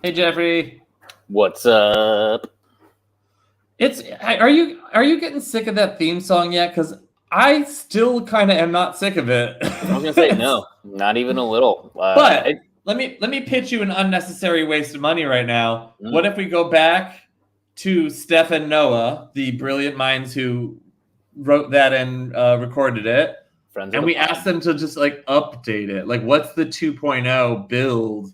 Hey, Jeffrey. What's up? Are you getting sick of that theme song yet? Because I still kind of am not sick of it. I was gonna say no, not even a little. But let me pitch you an unnecessary waste of money right now. What if we go back to Steph and Noah, the brilliant minds who wrote that and recorded it, and we ask them to just like update it? Like, what's the 2.0 build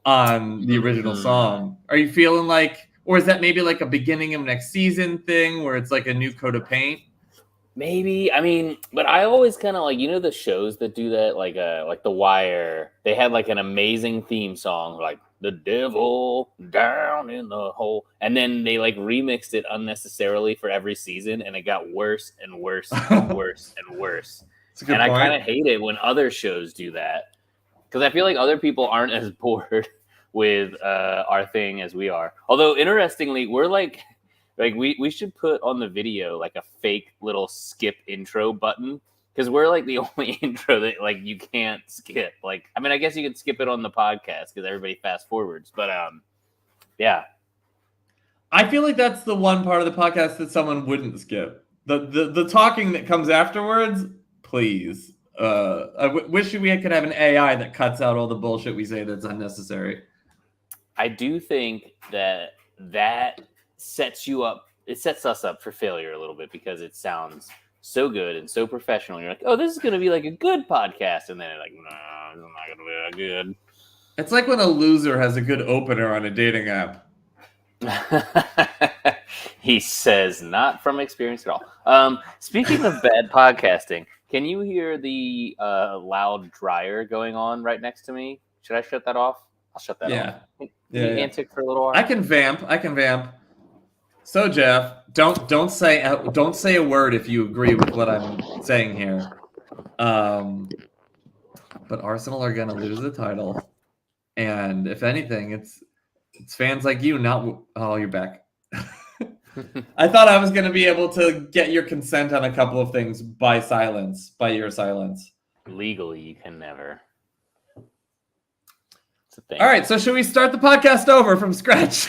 on the original song? Are you feeling like, or is that maybe like a beginning of next season thing where it's like a new coat of paint? Maybe. I mean, but I always kind of like, the shows that do that, like The Wire. They had like an amazing theme song, like "The Devil Down in the Hole," and then they like remixed it unnecessarily for every season, and it got worse and worse and worse and worse. And I kind of hate it when other shows do that, because I feel like other people aren't as bored with our thing as we are. Although, interestingly, we're like we should put on the video like a fake little skip intro button, because we're like the only intro that like you can't skip. Like, I mean, I guess you could skip it on the podcast because everybody fast forwards, but yeah. I feel like that's the one part of the podcast that someone wouldn't skip. The talking that comes afterwards, please. I wish we could have an AI that cuts out all the bullshit we say that's unnecessary. I do think that sets you up. It sets us up for failure a little bit, because it sounds so good and so professional. You're like, oh, this is going to be like a good podcast. And then you're like, no, it's not going to be that good. It's like when a loser has a good opener on a dating app. He says, not from experience at all. Speaking of bad podcasting, can you hear the loud dryer going on right next to me? Should I shut that off? I'll shut that off. Yeah. Antic for a little while. I can vamp. So, Jeff, don't say a word if you agree with what I'm saying here. But Arsenal are gonna lose the title, and if anything, it's fans like you. Oh, you're back. I thought I was gonna be able to get your consent on a couple of things by your silence. Legally, you can never. It's a thing. All right, so should we start the podcast over from scratch?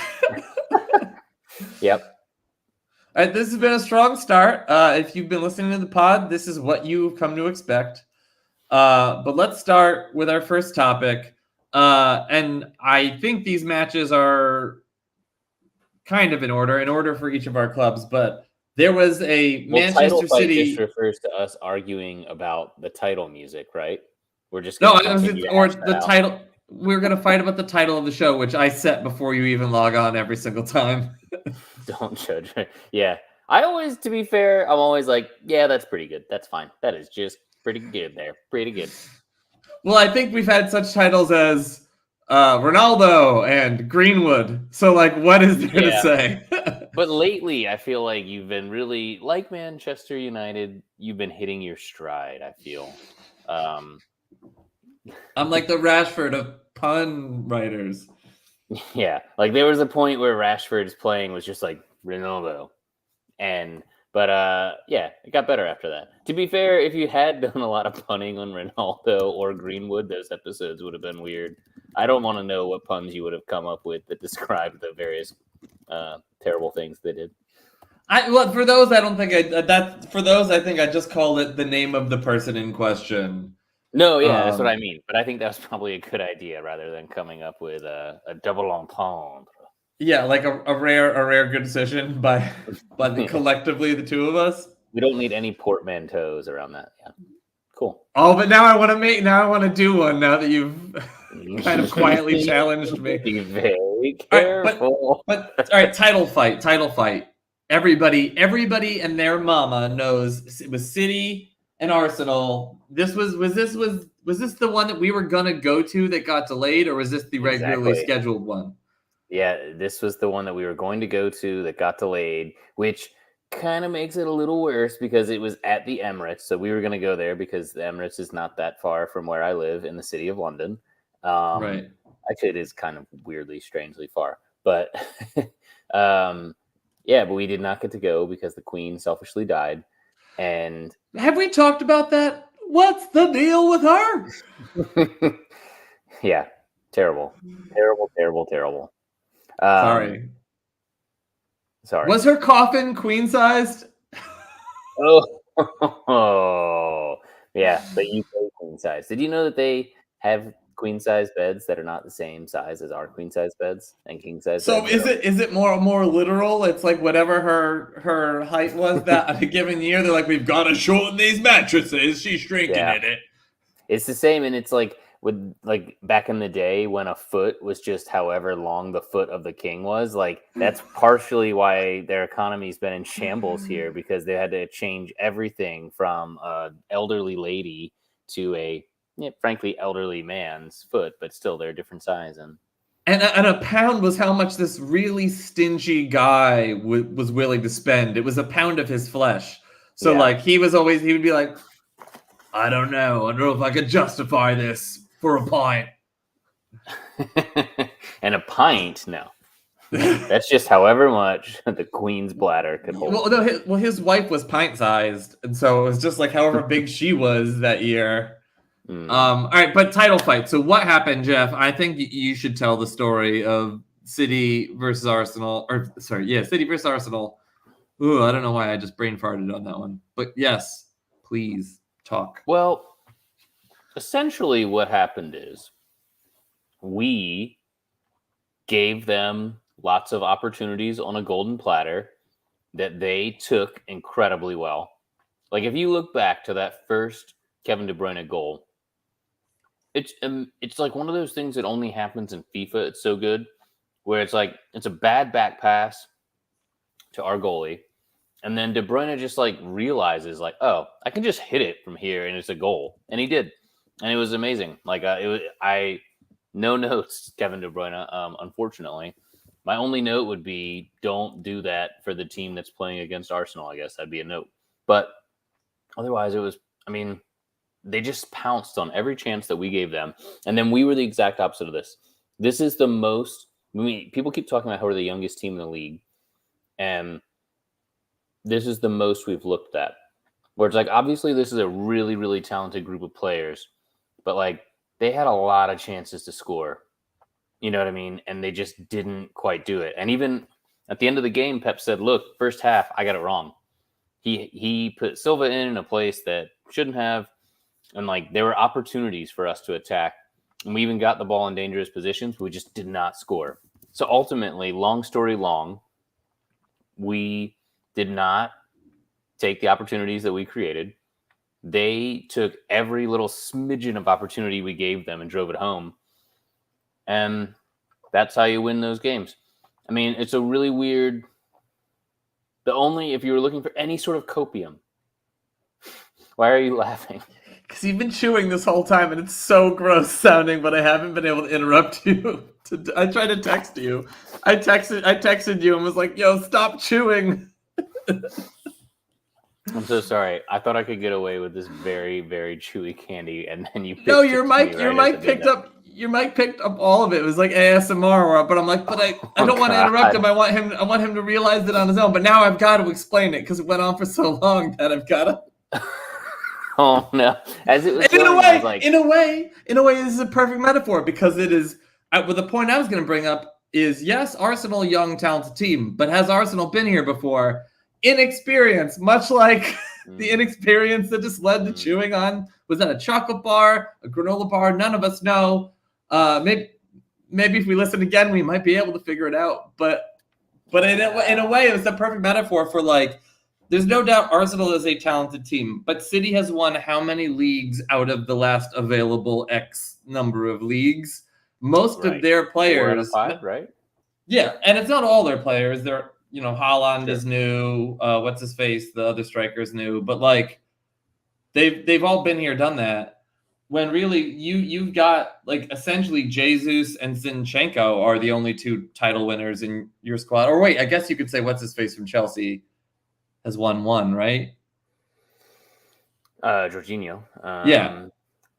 Yep. All right, this has been a strong start. If you've been listening to the pod, this is what you've come to expect. But let's start with our first topic. And I think these matches are kind of in order for each of our clubs. But there was a Manchester City. Just refers to us arguing about the title music, right? We're just the title. We're going to fight about the title of the show, which I set before you even log on every single time. Don't judge. Yeah. To be fair, I'm always like, yeah, that's pretty good. That's fine. That is just pretty good there. Pretty good. Well, I think we've had such titles as Ronaldo and Greenwood. So, like, what is there to say? But lately, I feel like you've been really, like Manchester United, you've been hitting your stride, I feel. I'm like the Rashford of pun writers. Yeah, like there was a point where Rashford's playing was just like Ronaldo, but it got better after that. To be fair, if you had done a lot of punning on Ronaldo or Greenwood, those episodes would have been weird. I don't want to know what puns you would have come up with that described the various terrible things they did. For those, I don't think I think I just called it the name of the person in question. No, yeah, that's what I mean. But I think that was probably a good idea rather than coming up with a double entendre. Yeah, like a rare good decision by collectively the two of us. We don't need any portmanteaus around that. Yeah, cool. Oh, but now I want to do one. Now that you've kind of quietly challenged me. Be very careful. But all right, title fight. Everybody and their mama knows it was City and Arsenal. Was this the one that we were gonna go to that got delayed, or was this the regularly scheduled one? Yeah, this was the one that we were going to go to that got delayed, which kind of makes it a little worse because it was at the Emirates. So we were going to go there because the Emirates is not that far from where I live in the city of London. Right. Actually, it is kind of weirdly, strangely far. But but we did not get to go because the Queen selfishly died. And have we talked about that? What's the deal with her? Yeah, terrible. Sorry. Was her coffin queen sized? Oh, yeah, the UK queen size. Did you know that they have queen size beds that are not the same size as our queen size beds and king size So beds? is it more literal? It's like whatever her height was that a given year, they're like, we've got to shorten these mattresses. She's shrinking in it. It's the same, and it's like with like back in the day when a foot was just however long the foot of the king was. Like that's partially why their economy's been in shambles here, because they had to change everything from an elderly lady to a frankly elderly man's foot, but still they're a different size. And a pound was how much this really stingy guy was willing to spend. It was a pound of his flesh. So like he would be like, I don't know if I could justify this for a pint. And a pint, no. That's just however much the queen's bladder could hold. Well, no, his wife was pint-sized, and so it was just like however big she was that year. All right, but title fight. So what happened, Jeff? I think you should tell the story of City versus Arsenal. City versus Arsenal. Ooh, I don't know why I just brain farted on that one. But yes, please talk. Well, essentially what happened is we gave them lots of opportunities on a golden platter that they took incredibly well. Like if you look back to that first Kevin De Bruyne goal, it's like one of those things that only happens in FIFA. It's so good, where it's like it's a bad back pass to our goalie, and then De Bruyne just like realizes like, oh, I can just hit it from here and it's a goal, and he did, and it was amazing. Like no notes, Kevin De Bruyne. Unfortunately, my only note would be don't do that for the team that's playing against Arsenal. I guess that'd be a note, but otherwise it was. I mean, they just pounced on every chance that we gave them. And then we were the exact opposite of this. This is the most, people keep talking about how we're the youngest team in the league. And this is the most we've looked at. Where it's like, obviously this is a really, really talented group of players. But like, they had a lot of chances to score. You know what I mean? And they just didn't quite do it. And even at the end of the game, Pep said, look, first half, I got it wrong. He put Silva in a place that shouldn't have. And like there were opportunities for us to attack, and we even got the ball in dangerous positions. But we just did not score. So ultimately, long story long, we did not take the opportunities that we created. They took every little smidgen of opportunity we gave them and drove it home. And that's how you win those games. I mean, it's a really weird. If you were looking for any sort of copium, why are you laughing? Because you've been chewing this whole time, and it's so gross sounding, but I haven't been able to interrupt you. I tried to text you. I texted you and was like, yo, stop chewing. I'm so sorry. I thought I could get away with this very, very chewy candy, and then you No, your mic picked up all of it. It was like ASMR, but I'm like, but I don't want to interrupt him. I want him to realize it on his own. But now I've got to explain it because it went on for so long that I've got to. Oh no! As it was in a way, this is a perfect metaphor because it is. The point I was going to bring up is yes, Arsenal, young, talented team, but has Arsenal been here before? Inexperience, much like the inexperience that just led to chewing on. Was that a chocolate bar, a granola bar? None of us know. Maybe if we listen again, we might be able to figure it out. But in a way, it was the perfect metaphor for like. There's no doubt Arsenal is a talented team, but City has won how many leagues out of the last available X number of leagues? Most of their players, 4 out of 5, right? Yeah, and it's not all their players. They're Haaland is new. What's his face? The other striker's new, but like they've all been here, done that. When really you've got like essentially Jesus and Zinchenko are the only two title winners in your squad. Or wait, I guess you could say what's his face from Chelsea has won one, right? Jorginho. Yeah.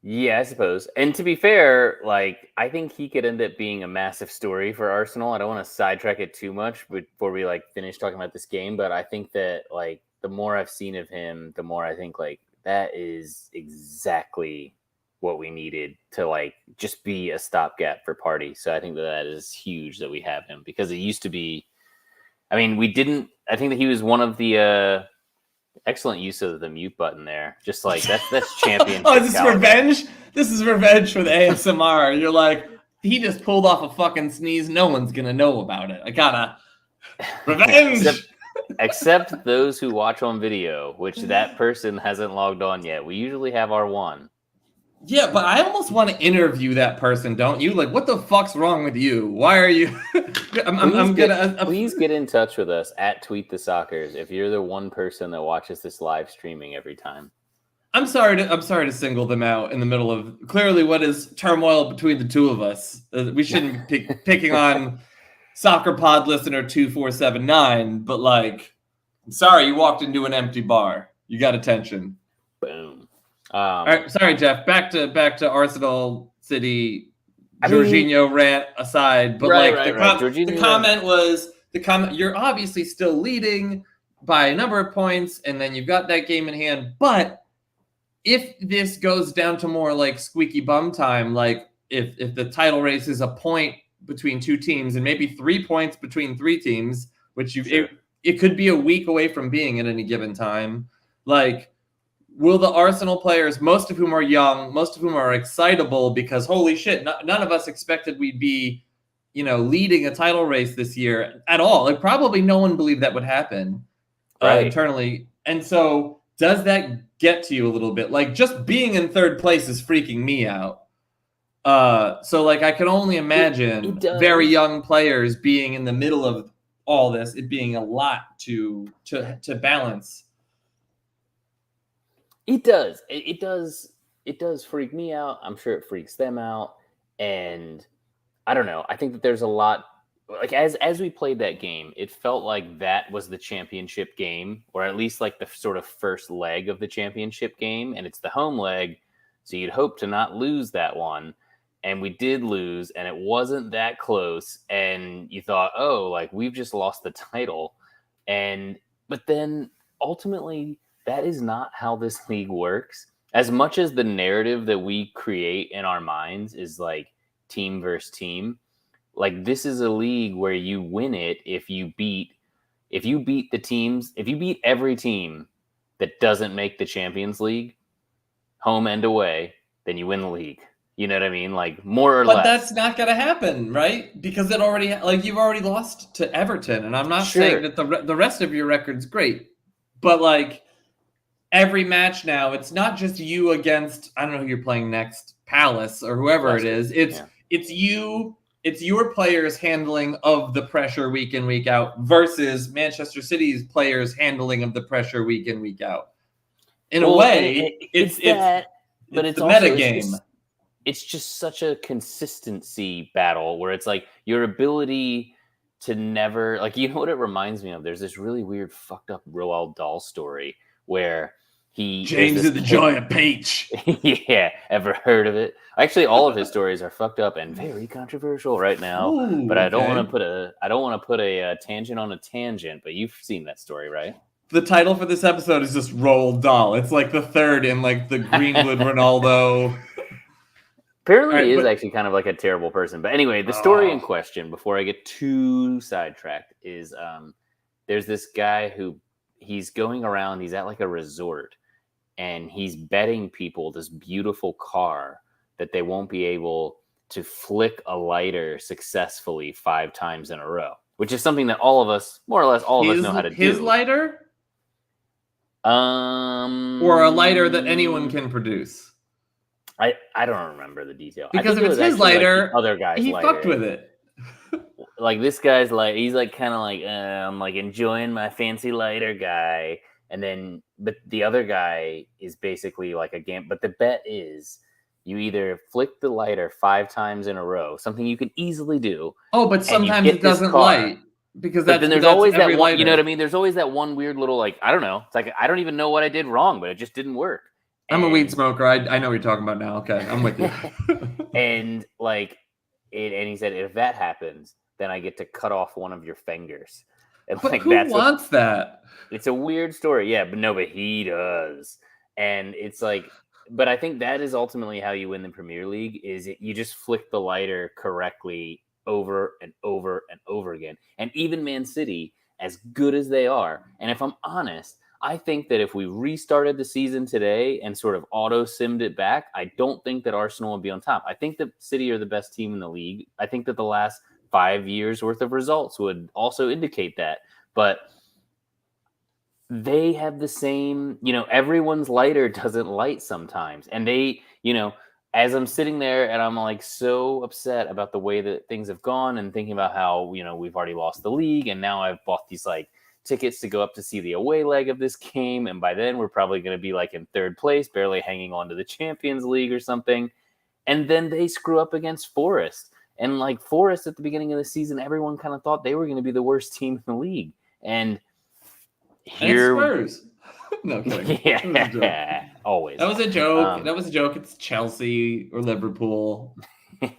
Yeah, I suppose. And to be fair, like I think he could end up being a massive story for Arsenal. I don't want to sidetrack it too much before we like finish talking about this game, but I think that like the more I've seen of him, the more I think like that is exactly what we needed to like just be a stopgap for Party. So I think that is huge that we have him, because it used to be, I mean, I think that he was one of the excellent use of the mute button there. Just like that's championship. Oh, is this caliber. revenge? This is revenge with ASMR. You're like, he just pulled off a fucking sneeze. No one's gonna know about it. I gotta revenge. Except those who watch on video, which that person hasn't logged on yet. We usually have our one. Yeah, but I almost want to interview that person, don't you? Like, what the fuck's wrong with you? Why are you? Please get in touch with us at Tweet the Soccers if you're the one person that watches this live streaming every time. I'm sorry to single them out in the middle of clearly what is turmoil between the two of us. We shouldn't be picking on Soccer Pod listener 2479, but like, I'm sorry, you walked into an empty bar. You got attention. Boom. All right, sorry, Jeff. Back to Arsenal City. Jorginho rant aside, but the comment was you're obviously still leading by a number of points, and then you've got that game in hand. But if this goes down to more like squeaky bum time, like if the title race is a point between two teams and maybe 3 points between three teams, which it could be a week away from being at any given time, like. Will the Arsenal players, most of whom are young, most of whom are excitable because holy shit, none of us expected we'd be, leading a title race this year at all. Like probably no one believed that would happen internally. And so does that get to you a little bit? Like just being in third place is freaking me out. So like I can only imagine very young players being in the middle of all this, it being a lot to balance. It does. It does freak me out. I'm sure it freaks them out. And I don't know. I think that there's a lot, like as we played that game, it felt like that was the championship game, or at least like the sort of first leg of the championship game. And it's the home leg. So you'd hope to not lose that one. And we did lose, and it wasn't that close. And you thought, oh, like we've just lost the title. But then ultimately, that is not how this league works. As much as the narrative that we create in our minds is like team versus team, like this is a league where you win it if you beat the teams, if you beat every team that doesn't make the Champions League, home and away, then you win the league. You know what I mean? Like more or less. But that's not going to happen, right? Because you've already lost to Everton, and I'm not saying that the rest of your record's great, but like. Every match now, it's not just you against, I don't know who you're playing next, Palace or whoever it is. It's your players handling of the pressure week in, week out versus Manchester City's players handling of the pressure week in, week out. In a way, it's the meta game. It's just such a consistency battle where it's like your ability to never, like, you know what it reminds me of? There's this really weird fucked up Roald Dahl story where James of the Giant Peach. Yeah, ever heard of it? Actually, all of his stories are fucked up and very controversial right now. Ooh, but I don't want to put a tangent on a tangent. But you've seen that story, right? The title for this episode is just Roald Dahl. It's like the third in like the Greenwood Ronaldo. Apparently, he is actually kind of like a terrible person. But anyway, the story in question, before I get too sidetracked, is there's this guy who. He's going around, he's at like a resort, and he's betting people this beautiful car that they won't be able to flick a lighter successfully 5 times in a row, which is something that all of us, more or less all of us know how to do. His lighter? Or a lighter that anyone can produce? I don't remember the detail. Because if it's his lighter, like other guy's he lighter. Fucked with it. Like this guy's like, he's like kind of like I'm like enjoying my fancy lighter guy, but the other guy is basically like a game. But the bet is you either flick the lighter 5 times in a row, something you can easily do. Oh, but sometimes it doesn't light because then there's always that one. Lighter. You know what I mean? There's always that one weird little like I don't know. It's like I don't even know what I did wrong, but it just didn't work. I'm a weed smoker. I know what you're talking about now. Okay, I'm with you. And he said if that happens, then I get to cut off one of your fingers. And but who wants that? It's a weird story. Yeah, but he does. And it's like, But I think that is ultimately how you win the Premier League. You just flick the lighter correctly over and over and over again. And even Man City, as good as they are, and if I'm honest, I think that if we restarted the season today and sort of auto-simmed it back, I don't think that Arsenal would be on top. I think that City are the best team in the league. I think that the last 5 years worth of results would also indicate that. But they have the same, everyone's lighter doesn't light sometimes. And they, as I'm sitting there and I'm like so upset about the way that things have gone and thinking about how, we've already lost the league and now I've bought these like tickets to go up to see the away leg of this game. And by then we're probably going to be like in third place, barely hanging on to the Champions League or something. And then they screw up against Forest. And like Forest at the beginning of the season, everyone kind of thought they were going to be the worst team in the league. And here, Spurs. No kidding. Yeah, always. That was a joke. It's Chelsea or Liverpool.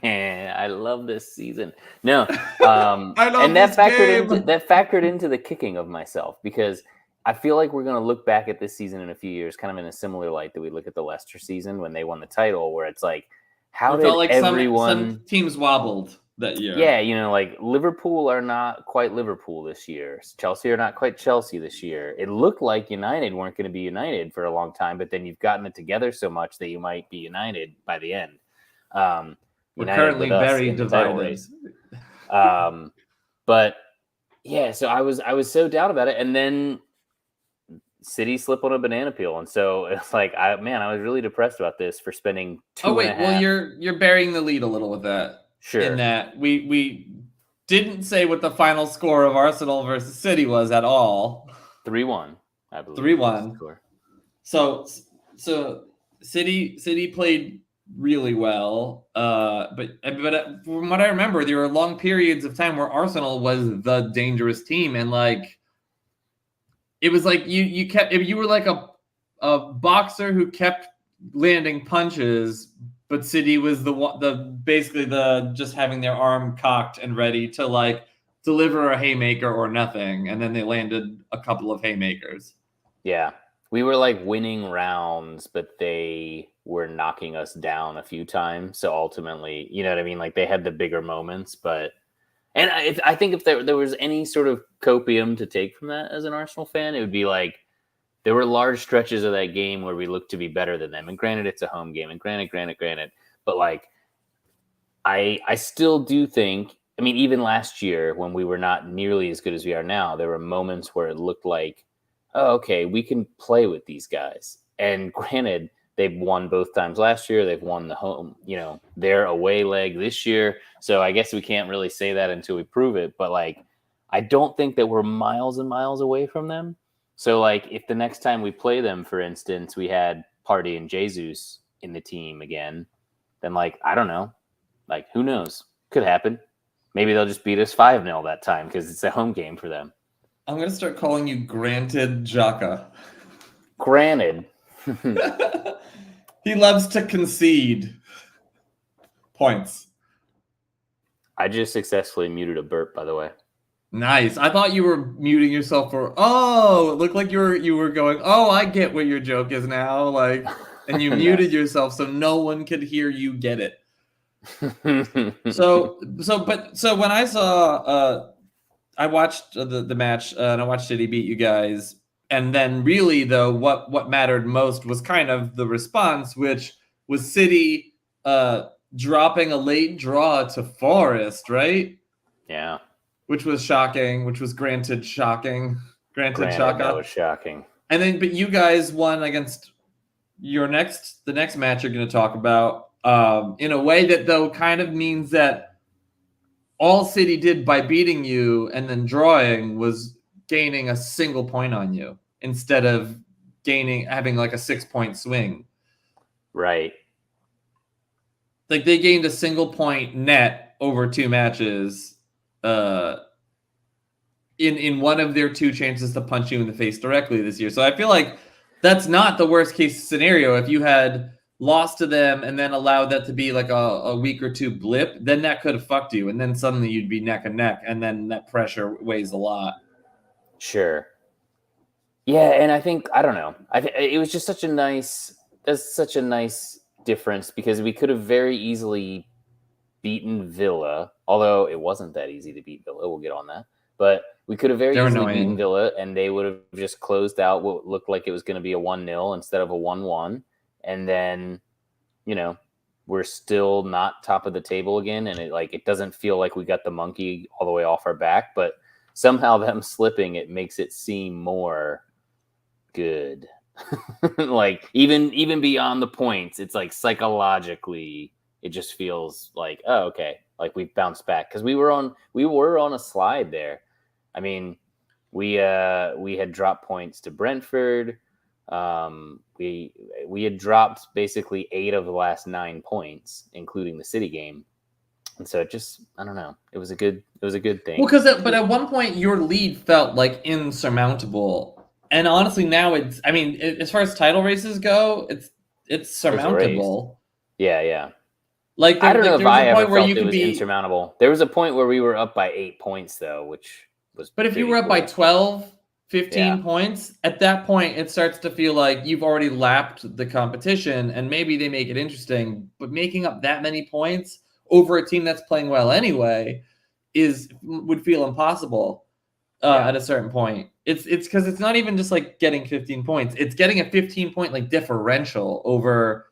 I love this season. No, I love this game. That factored into the kicking of myself because I feel like we're going to look back at this season in a few years, kind of in a similar light that we look at the Leicester season when they won the title, where it's like, how did like some teams wobbled that year? Yeah, like Liverpool are not quite Liverpool this year. Chelsea are not quite Chelsea this year. It looked like United weren't going to be United for a long time, but then you've gotten it together so much that you might be United by the end. We're currently very divided. But yeah, so I was so down about it, and then City slip on a banana peel, and so it's like I was really depressed about this for spending 2.5. Well, you're burying the lead a little with that. Sure. In that we didn't say what the final score of Arsenal versus City was at all. 3-1, I believe. 3-1. So City played really well. But from what I remember, there were long periods of time where Arsenal was the dangerous team, and like it was like you were like a boxer who kept landing punches. But City was basically just having their arm cocked and ready to like deliver a haymaker or nothing, and then they landed a couple of haymakers. Yeah, we were like winning rounds, but they were knocking us down a few times. So ultimately, you know what I mean? Like they had the bigger moments, and I think if there was any sort of copium to take from that as an Arsenal fan, it would be like, there were large stretches of that game where we looked to be better than them. And granted, it's a home game. And granted. But like, I still do think, I mean, even last year when we were not nearly as good as we are now, there were moments where it looked like, oh, okay, we can play with these guys. And granted, they've won both times last year. They've won the home, their away leg this year. So I guess we can't really say that until we prove it. But like, I don't think that we're miles and miles away from them. So, like, if the next time we play them, for instance, we had Partey and Jesus in the team again, then, like, I don't know. Like, who knows? Could happen. Maybe they'll just beat us 5-0 that time because it's a home game for them. I'm going to start calling you Granted Xhaka. Granted. He loves to concede points. I just successfully muted a burp, by the way. Nice. I thought you were muting yourself it looked like you were going, oh, I get what your joke is now. Like, and you muted yourself so no one could hear you get it. So when I saw, I watched the match and I watched City beat you guys. And then really though, what mattered most was kind of the response, which was City, dropping a late draw to Forest, right? Yeah. Which was shocking, which was granted shocking. Granted shocking. That was shocking. And then, but you guys won against the next match you're going to talk about, in a way that though kind of means that all City did by beating you and then drawing was gaining a single point on you instead of having like a 6-point swing. Right. Like they gained a single point net over 2 matches. In one of their 2 chances to punch you in the face directly this year. So I feel like that's not the worst case scenario. If you had lost to them and then allowed that to be like a week or 2 blip, then that could have fucked you. And then suddenly you'd be neck and neck. And then that pressure weighs a lot. Sure. Yeah. And I think, I don't know. It was just such a nice that's such a nice difference because we could have very easily beaten Villa, although it wasn't that easy to beat Villa. We'll get on that. But we could have very They're easily annoying. beaten Villa, and they would have just closed out what looked like it was going to be a 1-0 instead of a 1-1. And then, we're still not top of the table again, and it doesn't feel like we got the monkey all the way off our back, but somehow them slipping, it makes it seem more good. Like even beyond the points, it's like psychologically it just feels like, oh, okay, like we've bounced back because we were on a slide there. I mean, we had dropped points to Brentford. We had dropped basically 8 of the last 9 points, including the City game, and so it just, I don't know, it was a good thing. Well, but at one point your lead felt like insurmountable. And honestly, now as far as title races go, it's surmountable. Yeah. Like I don't know if I ever point where felt you it could was be insurmountable. There was a point where we were up by 8 points, though, which was. But if you were up by 12, 15 points, at that point it starts to feel like you've already lapped the competition, and maybe they make it interesting. But making up that many points over a team that's playing well anyway would feel impossible. At a certain point, it's because it's not even just like getting 15 points; it's getting a 15-point like differential over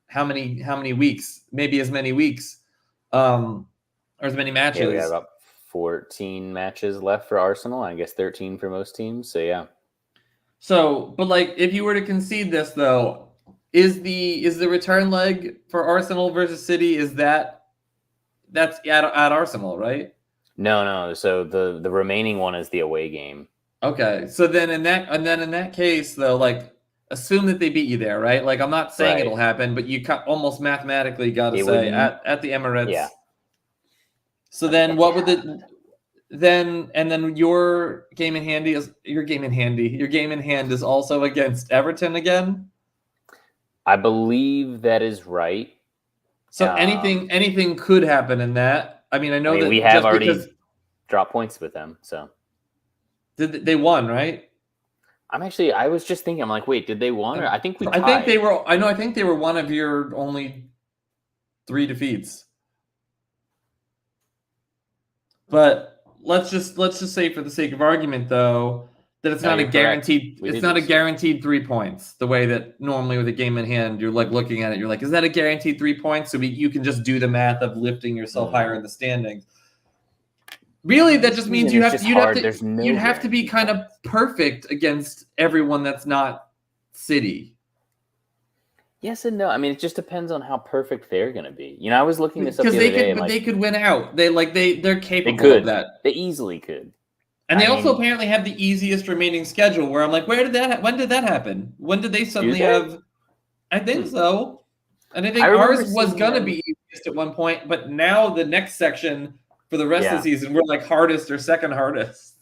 how many weeks, maybe as many weeks, or as many matches. Yeah, we got about 14 matches left for Arsenal. I guess 13 for most teams. So yeah. So, but like, if you were to concede this, though, is the return leg for Arsenal versus City that's at Arsenal, right? No. So the remaining one is the away game. Okay. So then in that case, though, like, assume that they beat you there, right? Like, I'm not saying it'll happen, but you almost mathematically got to say at the Emirates. Yeah. So then what would then your game in hand is also against Everton again? I believe that is right. So anything could happen in that. I mean, I know that we have already dropped points with them. So they won, right? I was just thinking, I'm like, wait, did they won? Or I think we tied. I think they were one of your only 3 defeats. But let's just say, for the sake of argument, though, that it's not a guaranteed. It's not a guaranteed 3 points. The way that normally with a game in hand, you're like looking at it, you're like, is that a guaranteed 3 points? So you can just do the math of lifting yourself higher in the standings. Really, that just means you'd have to be kind of perfect against everyone that's not City. Yes and no. I mean, it just depends on how perfect they're going to be. I was looking this up the other day. But they could win out. They're capable of that. They easily could. And they also apparently have the easiest remaining schedule. Where I'm like, when did that happen? When did they suddenly have? I think so. And I think ours was gonna be easiest at one point, but now the next section for the rest of the season, we're like hardest or second hardest.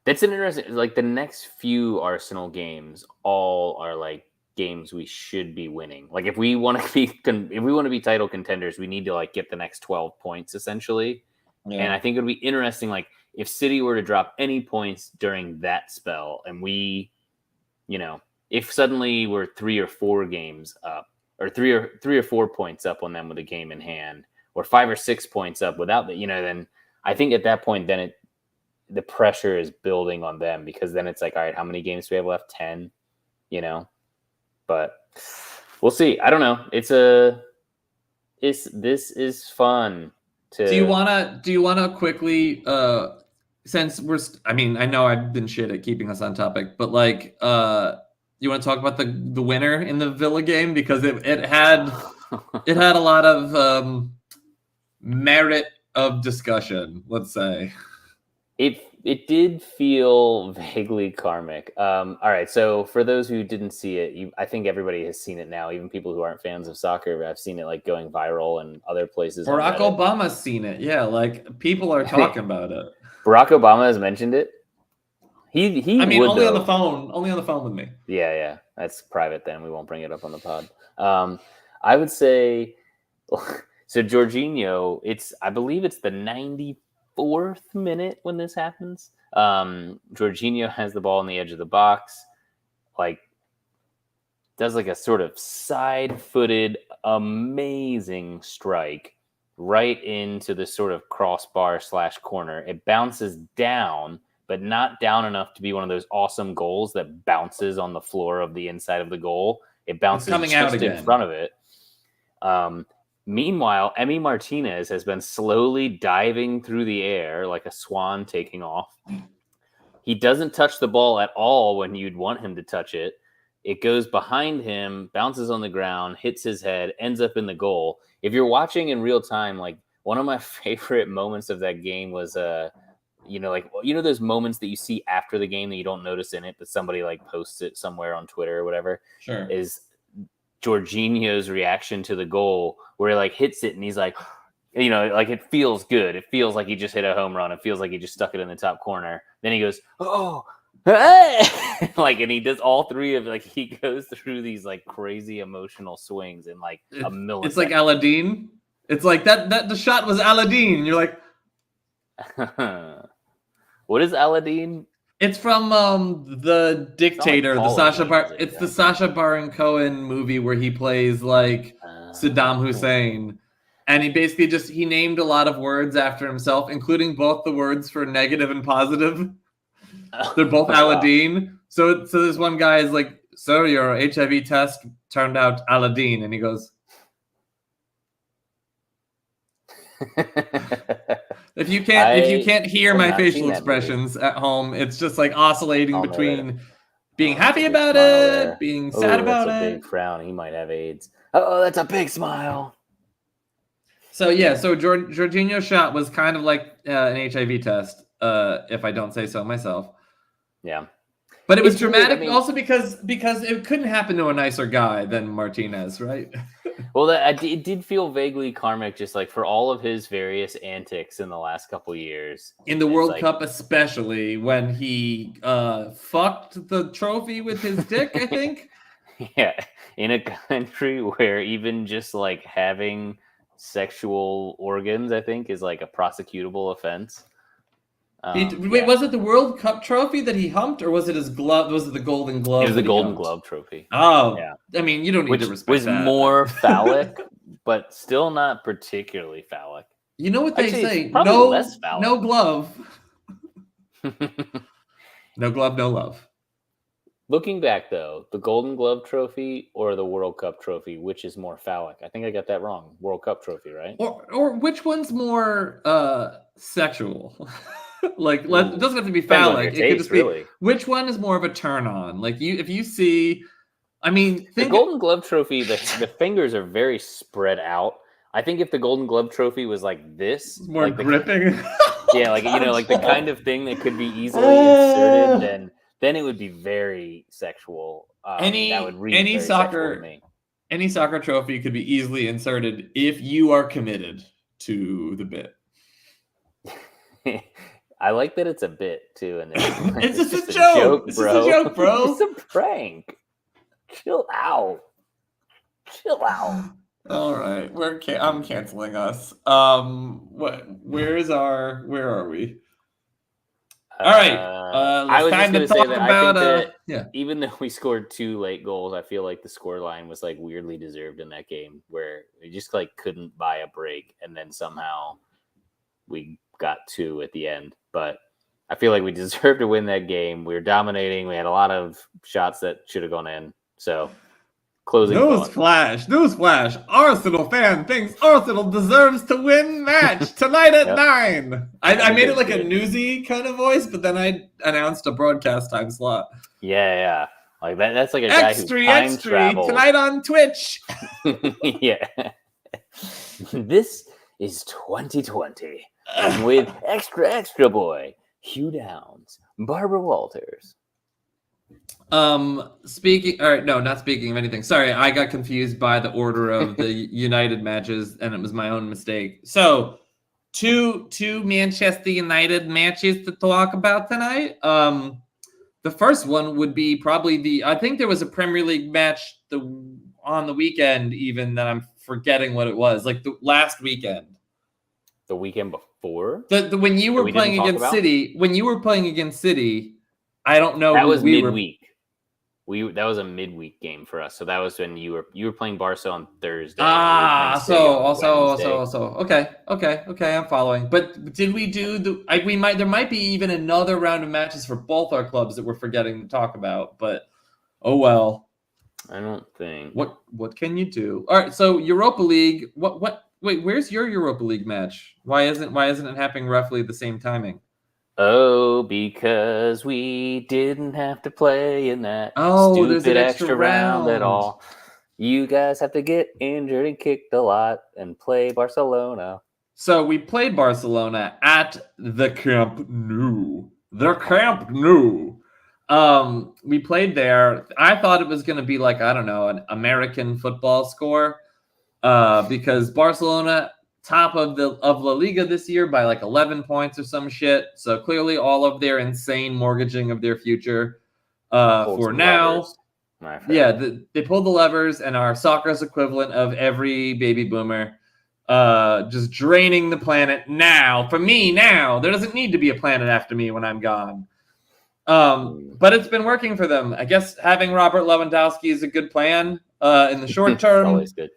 That's an interesting. Like the next few Arsenal games, all are like games we should be winning. Like if we want to be title contenders, we need to like get the next 12 points essentially. Yeah. And I think it would be interesting, like if City were to drop any points during that spell, and we, if suddenly we're 3 or 4 games up, or 3 or 4 points up on them with a game in hand, or 5 or 6 points up without the, then I think at that point, then the pressure is building on them, because then it's like, all right, how many games do we have left? 10, But we'll see. I don't know. This is fun. Do you wanna quickly since I know I've been shit at keeping us on topic, but like you want to talk about the winner in the Villa game, because it had a lot of merit of discussion, let's say. It did feel vaguely karmic. All right, so for those who didn't see it, I think everybody has seen it now. Even people who aren't fans of soccer, I've seen it like going viral and other places. Barack Obama's seen it. Yeah, like people are talking about it. Barack Obama has mentioned it. He only on the phone with me. Yeah, that's private. Then we won't bring it up on the pod. I would say so. Jorginho, I believe it's the 94th minute when this happens. Jorginho has the ball on the edge of the box. Like does like a sort of side-footed, amazing strike right into the sort of crossbar / corner. It bounces down, but not down enough to be one of those awesome goals that bounces on the floor of the inside of the goal. It bounces coming out just in again. front of it. Meanwhile, Emi Martinez has been slowly diving through the air like a swan taking off. He doesn't touch the ball at all when you'd want him to touch it. It goes behind him, bounces on the ground, hits his head, ends up in the goal. If you're watching in real time, like one of my favorite moments of that game was, those moments that you see after the game that you don't notice in it, but somebody like posts it somewhere on Twitter or whatever. Sure. Is Jorginho's reaction to the goal where he like hits it and he's like, like it feels good. It feels like he just hit a home run. It feels like he just stuck it in the top corner. Then he goes, oh, like, and he does all three of like he goes through these like crazy emotional swings in like a millisecond. It's like Aladdin. It's like that the shot was Aladdin. You're like, what is Aladdin? It's from the Dictator, like the Sacha Baron Cohen movie where he plays like Saddam Hussein. And he basically he named a lot of words after himself, including both the words for negative and positive. They're both Aladdin. So this one guy is like, so your HIV test turned out Aladdin. And he goes, if you can't hear my facial expressions at home, it's just like oscillating between being happy about it, being sad about it. That's a big frown. He might have AIDS. Oh, that's a big smile. So yeah, Jorginho's shot was kind of like an HIV test, if I don't say so myself. Yeah, but it was dramatic also because it couldn't happen to a nicer guy than Martinez, right? Well, it did feel vaguely karmic, just like for all of his various antics in the last couple years. In the World Cup, especially when he fucked the trophy with his dick, I think. Yeah, in a country where even just like having sexual organs, I think, is like a prosecutable offense. Wait, was it the World Cup trophy that he humped, or was it his glove? Was it the Golden Glove? It was the Golden Glove trophy. Oh, yeah. I mean, you don't need to respect that. Which was more phallic, but still not particularly phallic. You know what they say? Less phallic. No glove. No glove, no love. Looking back, though, the Golden Glove trophy or the World Cup trophy, which is more phallic? I think I got that wrong. World Cup trophy, right? Or which one's more sexual? Like, it doesn't have to be phallic. It could just be which one is more of a turn on. Like if you see, I mean, the Golden Glove trophy, the fingers are very spread out. I think if the Golden Glove trophy was like this, more like gripping, like the kind of thing that could be easily inserted, then it would be very sexual. Any soccer trophy could be easily inserted if you are committed to the bit. I like that it's a bit too, and it's just a joke, bro. It's a joke, bro. It's a prank. Chill out. All right, I'm canceling us. Where are we? All right. I was just going to say that I think that even though we scored 2 late goals, I feel like the score line was like weirdly deserved in that game, where we just like couldn't buy a break, and then somehow we got 2 at the end. But I feel like we deserved to win that game. We were dominating. We had a lot of shots that should have gone in. So closing. Newsflash. Arsenal fan thinks Arsenal deserves to win match tonight at 9. I made it like a newsy kind of voice, but then I announced a broadcast time slot. Yeah. Like that's like a guy who time travels. Tonight on Twitch. Yeah. This is 2020 with extra boy Hugh Downs, Barbara Walters. Not speaking of anything. Sorry, I got confused by the order of the United matches, and it was my own mistake. So, two Manchester United matches to talk about tonight. The first one would be probably I think there was a Premier League match on the weekend, even that I'm forgetting what it was. Like the last weekend. The weekend before? When you were playing against City. When you were playing against City, I don't know. That was midweek. That was a midweek game for us. So that was when you were playing Barca on Thursday. Okay. I'm following. But did we do there might be even another round of matches for both our clubs that we're forgetting to talk about. But oh well. I don't think. What can you do? All right. So Europa League. Wait, where's your Europa League match? Why isn't it happening roughly the same timing? Oh, because we didn't have to play in that there's stupid an extra round at all. You guys have to get injured and kicked a lot and play Barcelona. So we played Barcelona at the Camp Nou. The Camp Nou. We played there. I thought it was going to be like, I don't know, an American football score, because Barcelona top of La Liga this year by like 11 points or some shit. So clearly all of their insane mortgaging of their future for now. Yeah, they pulled the levers, and our soccer's equivalent of every baby boomer just draining the planet now. For me now, there doesn't need to be a planet after me when I'm gone. But it's been working for them. I guess having Robert Lewandowski is a good plan in the short term. Always good.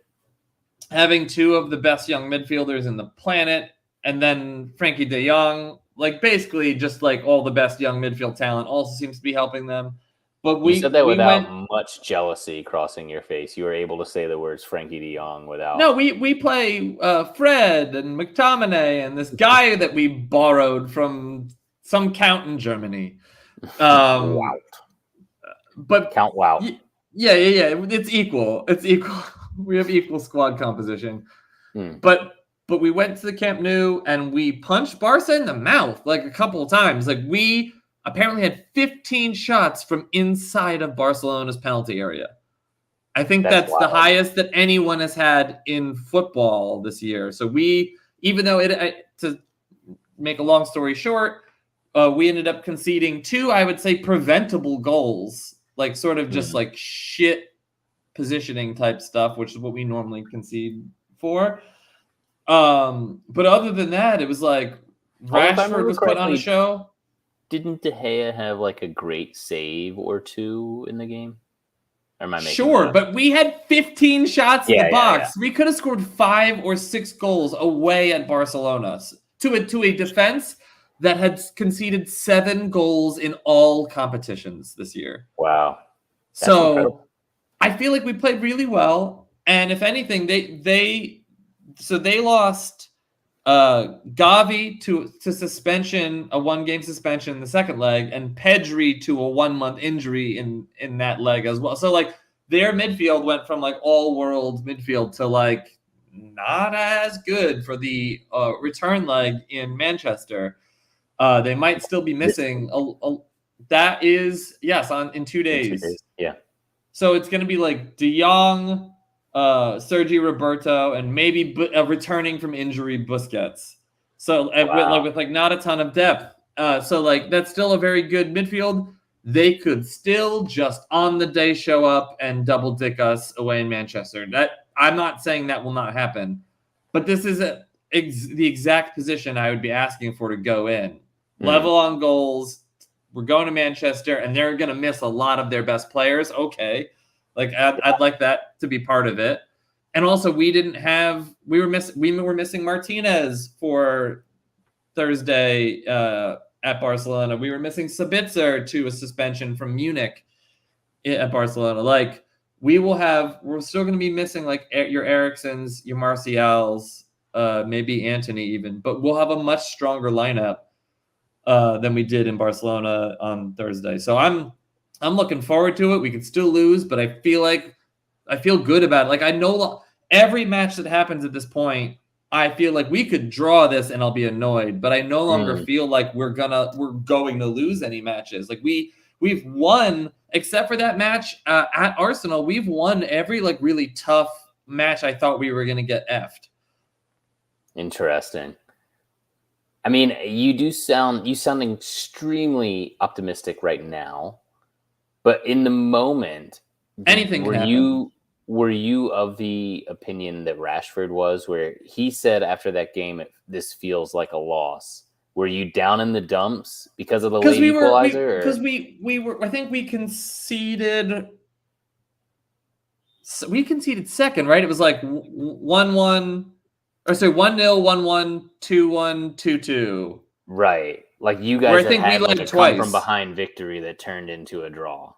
Having two of the best young midfielders in the planet, and then Frankie de Jong, like basically just like all the best young midfield talent, also seems to be helping them. But you said that without much jealousy crossing your face. You were able to say the words Frankie de Jong without. No, we play Fred and McTominay and this guy that we borrowed from some count in Germany. Wow. But Count wow. Yeah. It's equal. We have equal squad composition. But we went to the Camp Nou and we punched Barca in the mouth like a couple of times. Like we apparently had 15 shots from inside of Barcelona's penalty area. I think that's the highest that anyone has had in football this year. So even though to make a long story short, we ended up conceding 2, I would say, preventable goals, like sort of just like shit positioning type stuff, which is what we normally concede for. But other than that, it was like Rashford was put on a show. Didn't De Gea have like a great save or 2 in the game? Or am I making Sure, but we had 15 shots in the box. Yeah. We could have scored 5 or 6 goals away at Barcelona to a defense that had conceded 7 goals in all competitions this year. Wow. That's incredible. I feel like we played really well, and if anything, they lost Gavi to suspension, a 1-game suspension in the second leg, and Pedri to a 1-month injury in that leg as well. So like their midfield went from like all-world midfield to like not as good for the return leg in Manchester. They might still be missing that is in 2 days. Yeah. So it's going to be like De Jong, Sergi Roberto, and maybe returning from injury Busquets. So with not a ton of depth. So like that's still a very good midfield. They could still just on the day show up and double dick us away in Manchester. That I'm not saying that will not happen, but this is the exact position I would be asking for to go in. Level on goals. We're going to Manchester, and they're going to miss a lot of their best players. Okay. Like, I'd like that to be part of it. And also, we were missing Martinez for Thursday at Barcelona. We were missing Sabitzer to a suspension from Munich at Barcelona. Like, we're still going to be missing, like, your Eriksons, your Martials, maybe Antony even. But we'll have a much stronger lineup than we did in Barcelona on Thursday. So I'm looking forward to it. We could still lose, but I feel good about it. Like I know every match that happens at this point, I feel like we could draw this and I'll be annoyed, but I no longer feel like we're going to lose any matches. Like we've won, except for that match at Arsenal, we've won every like really tough match I thought we were going to get effed. Interesting. I mean, you sound extremely optimistic right now, but in the moment, anything can happen. Were you of the opinion that Rashford was, where he said after that game, this feels like a loss? Were you down in the dumps because of the late equalizer? Because we were. I think we conceded. We conceded second, right? It was like 1-1, or sorry, 1-0, 1-1, 2-1, 2-2. Right, like you guys had like a come from behind victory that turned into a draw.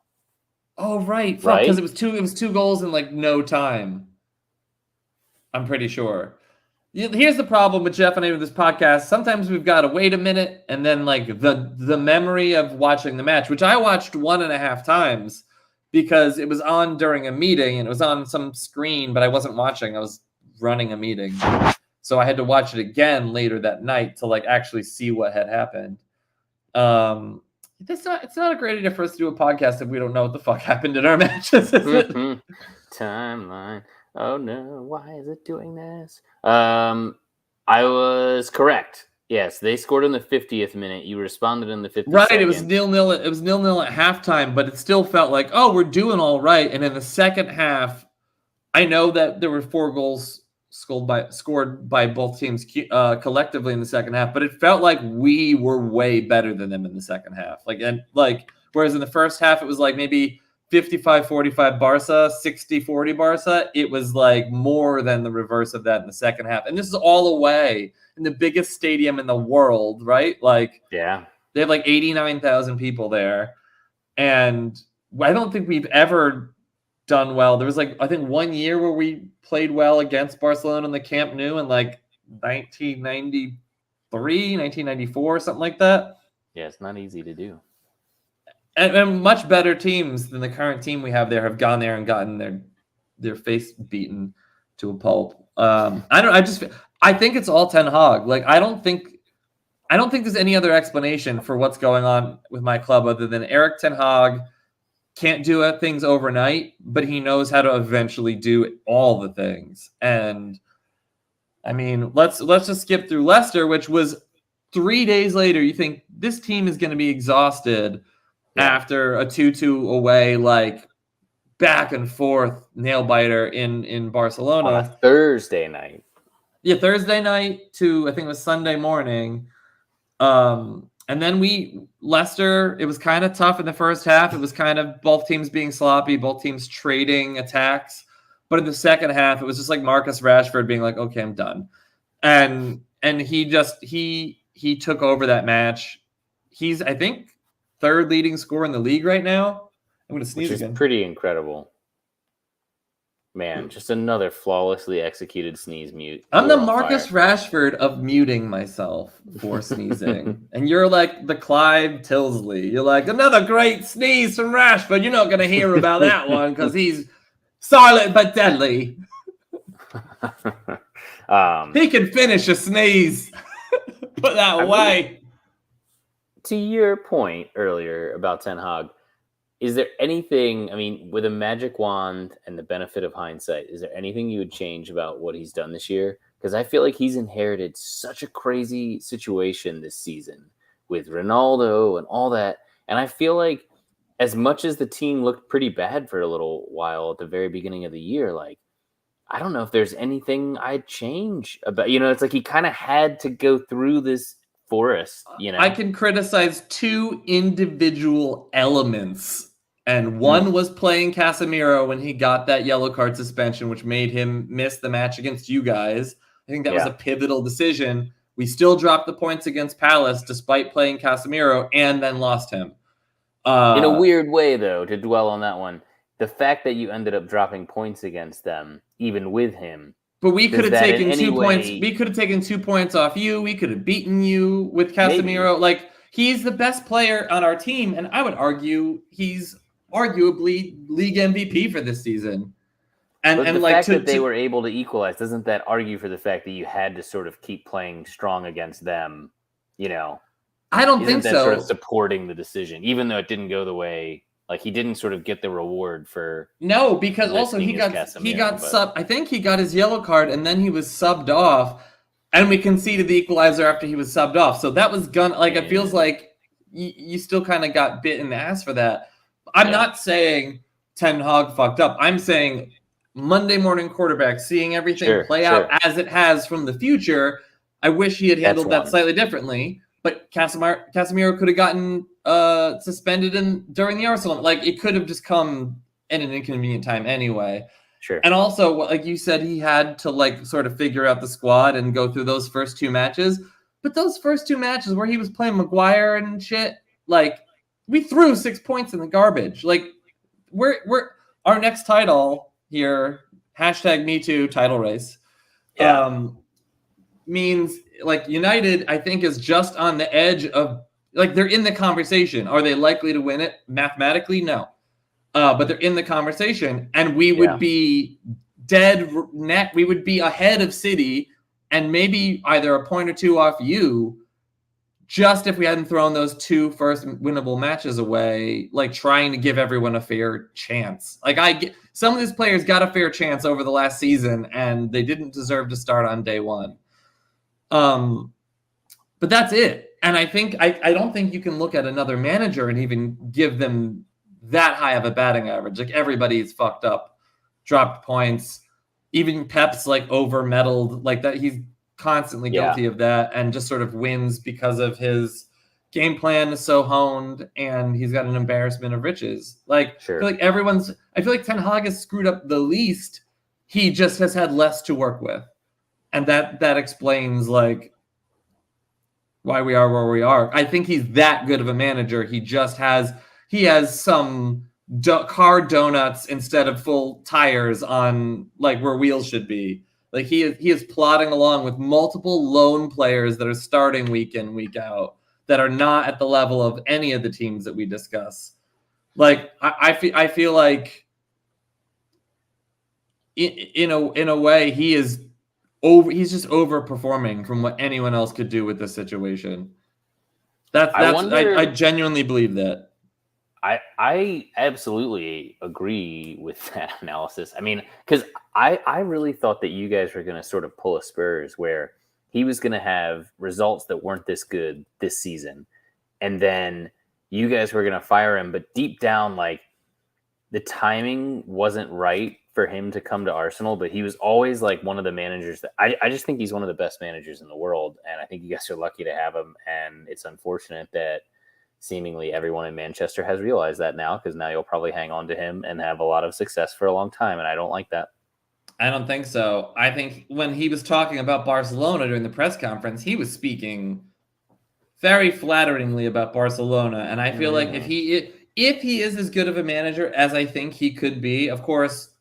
Oh right, because it was two goals in like no time. I'm pretty sure. Here's the problem with Jeff and I with this podcast. Sometimes we've got to wait a minute, and then like the memory of watching the match, which I watched 1.5 times because it was on during a meeting and it was on some screen, but I wasn't watching. I was running a meeting, so I had to watch it again later that night to like actually see what had happened. It's not a great idea for us to do a podcast if we don't know what the fuck happened in our matches. Timeline. Oh no, why is it doing this? I was correct. Yes, they scored in the 50th minute. You responded in the 52nd. Right, it was 0-0. It was 0-0 at halftime, but it still felt like, oh, we're doing all right. And in the second half, I know that there were 4 goals scored by both teams collectively in the second half, but it felt like we were way better than them in the second half. Whereas in the first half, it was like maybe 55-45 Barca, 60-40 Barca. It was like more than the reverse of that in the second half. And this is all away in the biggest stadium in the world, right? Like, yeah, they have like 89,000 people there. And I don't think we've ever done well. There was like, I think 1 year where we played well against Barcelona in the Camp Nou in like 1993, 1994, something like that. Yeah, it's not easy to do. And much better teams than the current team we have there have gone there and gotten their face beaten to a pulp. I think it's all Ten Hag. Like, I don't think there's any other explanation for what's going on with my club other than Eric Ten Hag can't do things overnight, but he knows how to eventually do all the things. And I mean, let's just skip through Leicester, which was 3 days later. You think this team is going to be exhausted after a 2-2 away, like back and forth nail biter in Barcelona on a Thursday night. Yeah, Thursday night to I think it was Sunday morning. And then Leicester, it was kind of tough in the first half. It was kind of both teams being sloppy, both teams trading attacks. But in the second half, it was just like Marcus Rashford being like, okay, I'm done. And he took over that match. He's, I think, third leading scorer in the league right now. I'm going to sneeze again. Pretty incredible. Man, just another flawlessly executed sneeze mute. I'm the Marcus Rashford of muting myself for sneezing. And you're like the Clive Tilsley. You're like, another great sneeze from Rashford. You're not going to hear about that one because he's silent but deadly. He can finish a sneeze. Put that away. To your point earlier about Ten Hag, is there anything, I mean, with a magic wand and the benefit of hindsight, is there anything you would change about what he's done this year? Because I feel like he's inherited such a crazy situation this season with Ronaldo and all that. And I feel like as much as the team looked pretty bad for a little while at the very beginning of the year, like, I don't know if there's anything I'd change about, it's like he kind of had to go through this forest, I can criticize 2 individual elements. And one was playing Casemiro when he got that yellow card suspension, which made him miss the match against you guys. I think that was a pivotal decision. We still dropped the points against Palace despite playing Casemiro and then lost him. In a weird way, though, to dwell on that one, the fact that you ended up dropping points against them, even with him. But we could have taken 2 points. We could have taken 2 points off you. We could have beaten you with Casemiro. Maybe. Like, he's the best player on our team, and I would argue he's arguably league MVP for this season. And the fact that they were able to equalize, doesn't that argue for the fact that you had to sort of keep playing strong against them? I don't think so. Sort of supporting the decision, even though it didn't go the way. Like, he didn't sort of get the reward for. No, because also he got subbed. I think he got his yellow card and then he was subbed off, and we conceded the equalizer after he was subbed off. So that was it feels like you still kind of got bit in the ass for that. I'm not saying Ten Hag fucked up. I'm saying Monday morning quarterback, seeing everything play out as it has from the future. I wish he had handled that slightly differently. but Casemiro could have gotten suspended during the Arsenal. Like, it could have just come at an inconvenient time anyway. Sure. And also, like you said, he had to like sort of figure out the squad and go through those first 2 matches. But those first 2 matches where he was playing Maguire and shit, like, we threw 6 points in the garbage. Like, we're our next title here, #MeToo title race, means like United, I think, is just on the edge of, like, they're in the conversation. Are they likely to win it? Mathematically, no. But they're in the conversation, and we would be dead net. We would be ahead of City, and maybe either a point or 2 off you, just if we hadn't thrown those 2 first winnable matches away, like trying to give everyone a fair chance. Like, some of these players got a fair chance over the last season, and they didn't deserve to start on day 1. But that's it. And I think I don't think you can look at another manager and even give them that high of a batting average. Like, everybody's fucked up, dropped points. Even Pep's like over meddled, like that. He's constantly guilty of that, and just sort of wins because of his game plan is so honed, and he's got an embarrassment of riches. Like, I feel like Ten Hag has screwed up the least. He just has had less to work with, and that explains like why we are where we are. I think he's that good of a manager. He has some car donuts instead of full tires on like where wheels should be. Like, he is plodding along with multiple lone players that are starting week in, week out, that are not at the level of any of the teams that we discuss. Like, I feel like in a way he's just overperforming from what anyone else could do with this situation. I genuinely believe that. I absolutely agree with that analysis. I mean, because I really thought that you guys were going to sort of pull a Spurs where he was going to have results that weren't this good this season, and then you guys were going to fire him. But deep down, like, the timing wasn't right for him to come to Arsenal, but he was always like one of the managers that I just think he's one of the best managers in the world. And I think you guys are lucky to have him. And it's unfortunate that seemingly everyone in Manchester has realized that now, because now you'll probably hang on to him and have a lot of success for a long time. And I don't like that. I don't think so. I think when he was talking about Barcelona during the press conference, he was speaking very flatteringly about Barcelona. And I feel like if he is as good of a manager as I think he could be, of course,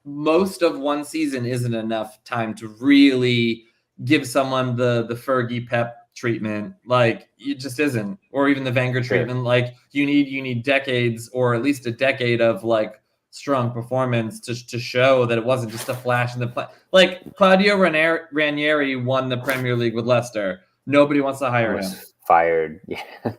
most of one season isn't enough time to really give someone the Fergie Pep treatment. Like, it just isn't. Or even the Wenger treatment. Like, you need decades, or at least a decade of like strong performance to show that it wasn't just a flash in the play. Like, Claudio Ranieri won the Premier League with Leicester. Nobody wants to hire him. Fired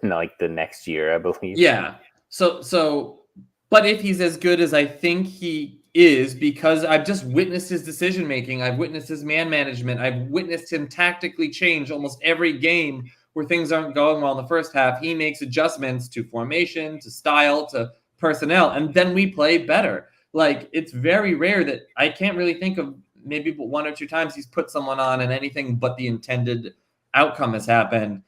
like the next year, I believe. Yeah. So but if he's as good as I think he is, because I've just witnessed his decision making, I've witnessed his man management, I've witnessed him tactically change almost every game where things aren't going well in the first half. He makes adjustments to formation, to style, to personnel, and then we play better. Like, it's very rare that I can't really think of maybe but 1 or 2 times he's put someone on and anything but the intended outcome has happened.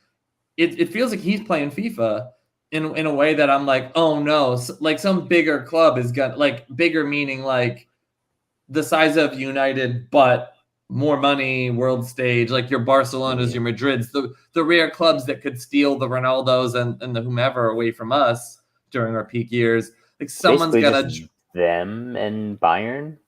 It feels like he's playing FIFA in a way that I'm like, oh no, like some bigger club is got, like, bigger meaning like the size of United, but more money, world stage, like your Barcelonas, your Madrids, the rare clubs that could steal the Ronaldos and the whomever away from us during our peak years. Like, someone's got to them and Bayern.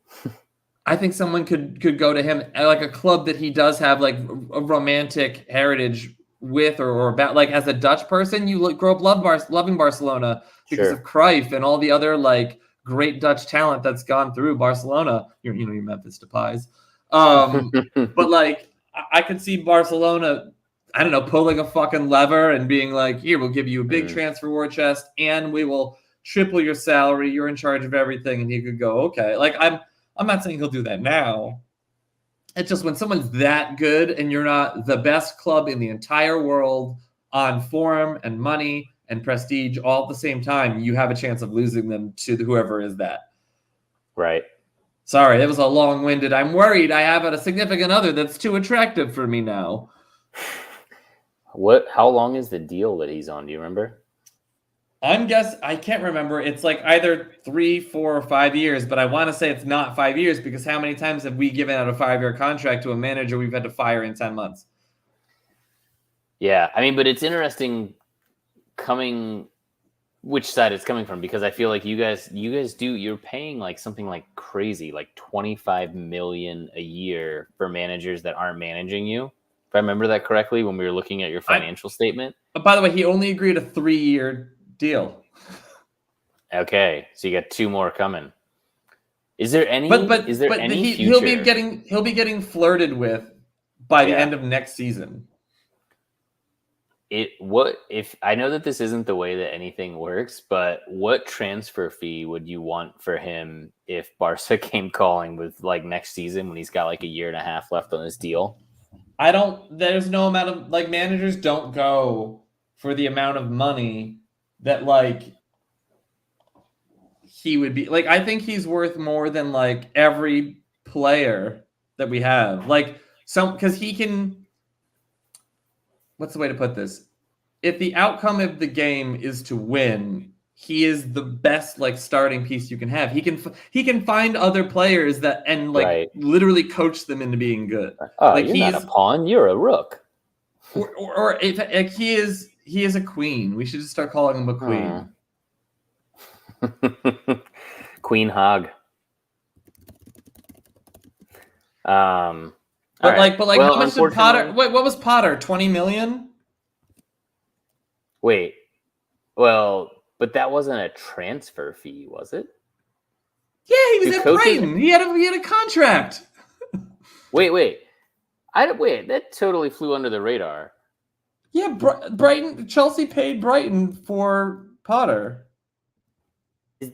I think someone could go to him, like a club that he does have like a romantic heritage with, or about, like, as a Dutch person, you grow up loving Barcelona because of Cruyff and all the other like great Dutch talent that's gone through Barcelona. Your Memphis Depies. But like, I could see Barcelona, I don't know, pulling a fucking lever and being like, here, we'll give you a big transfer war chest and we will triple your salary. You're in charge of everything. And he could go, okay. Like, I'm not saying he'll do that now. It's just when someone's that good and you're not the best club in the entire world on form and money and prestige all at the same time, you have a chance of losing them to whoever is that. Right. Sorry, it was a long-winded. I'm worried I have a significant other that's too attractive for me now. How long is the deal that he's on? Do you remember? I can't remember. It's like either 3, 4, or 5 years, but I want to say it's not 5 years because how many times have we given out a 5-year contract to a manager we've had to fire in 10 months? Yeah, I mean, but it's interesting which side it's coming from, because I feel like you guys you're paying like something like crazy, like $25 million a year for managers that aren't managing you. If I remember that correctly, when we were looking at your financial statement. But by the way, he only agreed a 3-year deal. Okay, so you got 2 more coming. Is there any? He'll be getting flirted with by the end of next season. If I know that this isn't the way that anything works, but what transfer fee would you want for him if Barca came calling with like next season when he's got like a year and a half left on his deal? There's no amount of like managers don't go for the amount of money that like he would be. Like I think he's worth more than like every player that we have. Like because he can. What's the way to put this? If the outcome of the game is to win, he is the best like starting piece you can have. He can find other players that and like literally coach them into being good. Oh, like you're not a pawn, you're a rook. Or if like, he is a queen. We should just start calling him a queen. Queen hog. But how much did Potter? Wait, what was Potter? 20 million? Wait, well, but that wasn't a transfer fee, was it? Yeah, he was at Brighton. He had a contract. Wait. That totally flew under the radar. Yeah, Chelsea paid Brighton for Potter.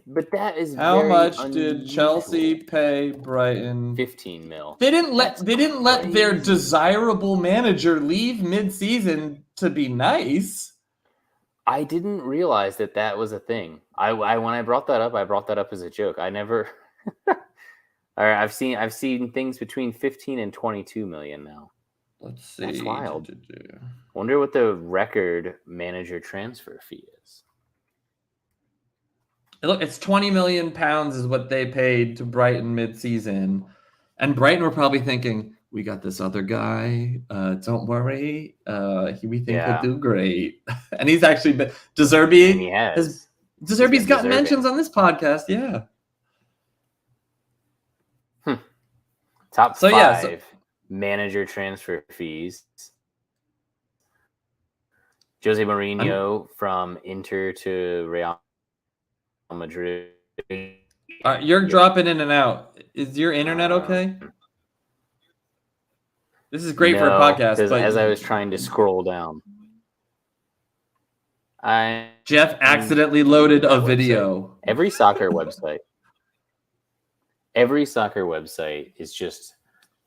But that is how much did Chelsea pay Brighton? 15 mil. They didn't let their desirable manager leave mid-season to be nice. I didn't realize that was a thing. When I brought that up as a joke. I never. All right, I've seen things between 15 and 22 million now. Let's see. That's wild. Wonder what the record manager transfer fee is. Look, it's 20 million pounds is what they paid to Brighton mid-season. And Brighton were probably thinking, we got this other guy. Don't worry. We think he'll do great. And he's actually been De Zerbi. Zerbi's gotten mentions on this podcast. Yeah. Top 5 manager transfer fees. Jose Mourinho from Inter to Real Madrid. You're dropping in and out. Is your internet okay? This is great for a podcast. But as I was trying to scroll down, Jeff accidentally loaded a video. Every soccer website is just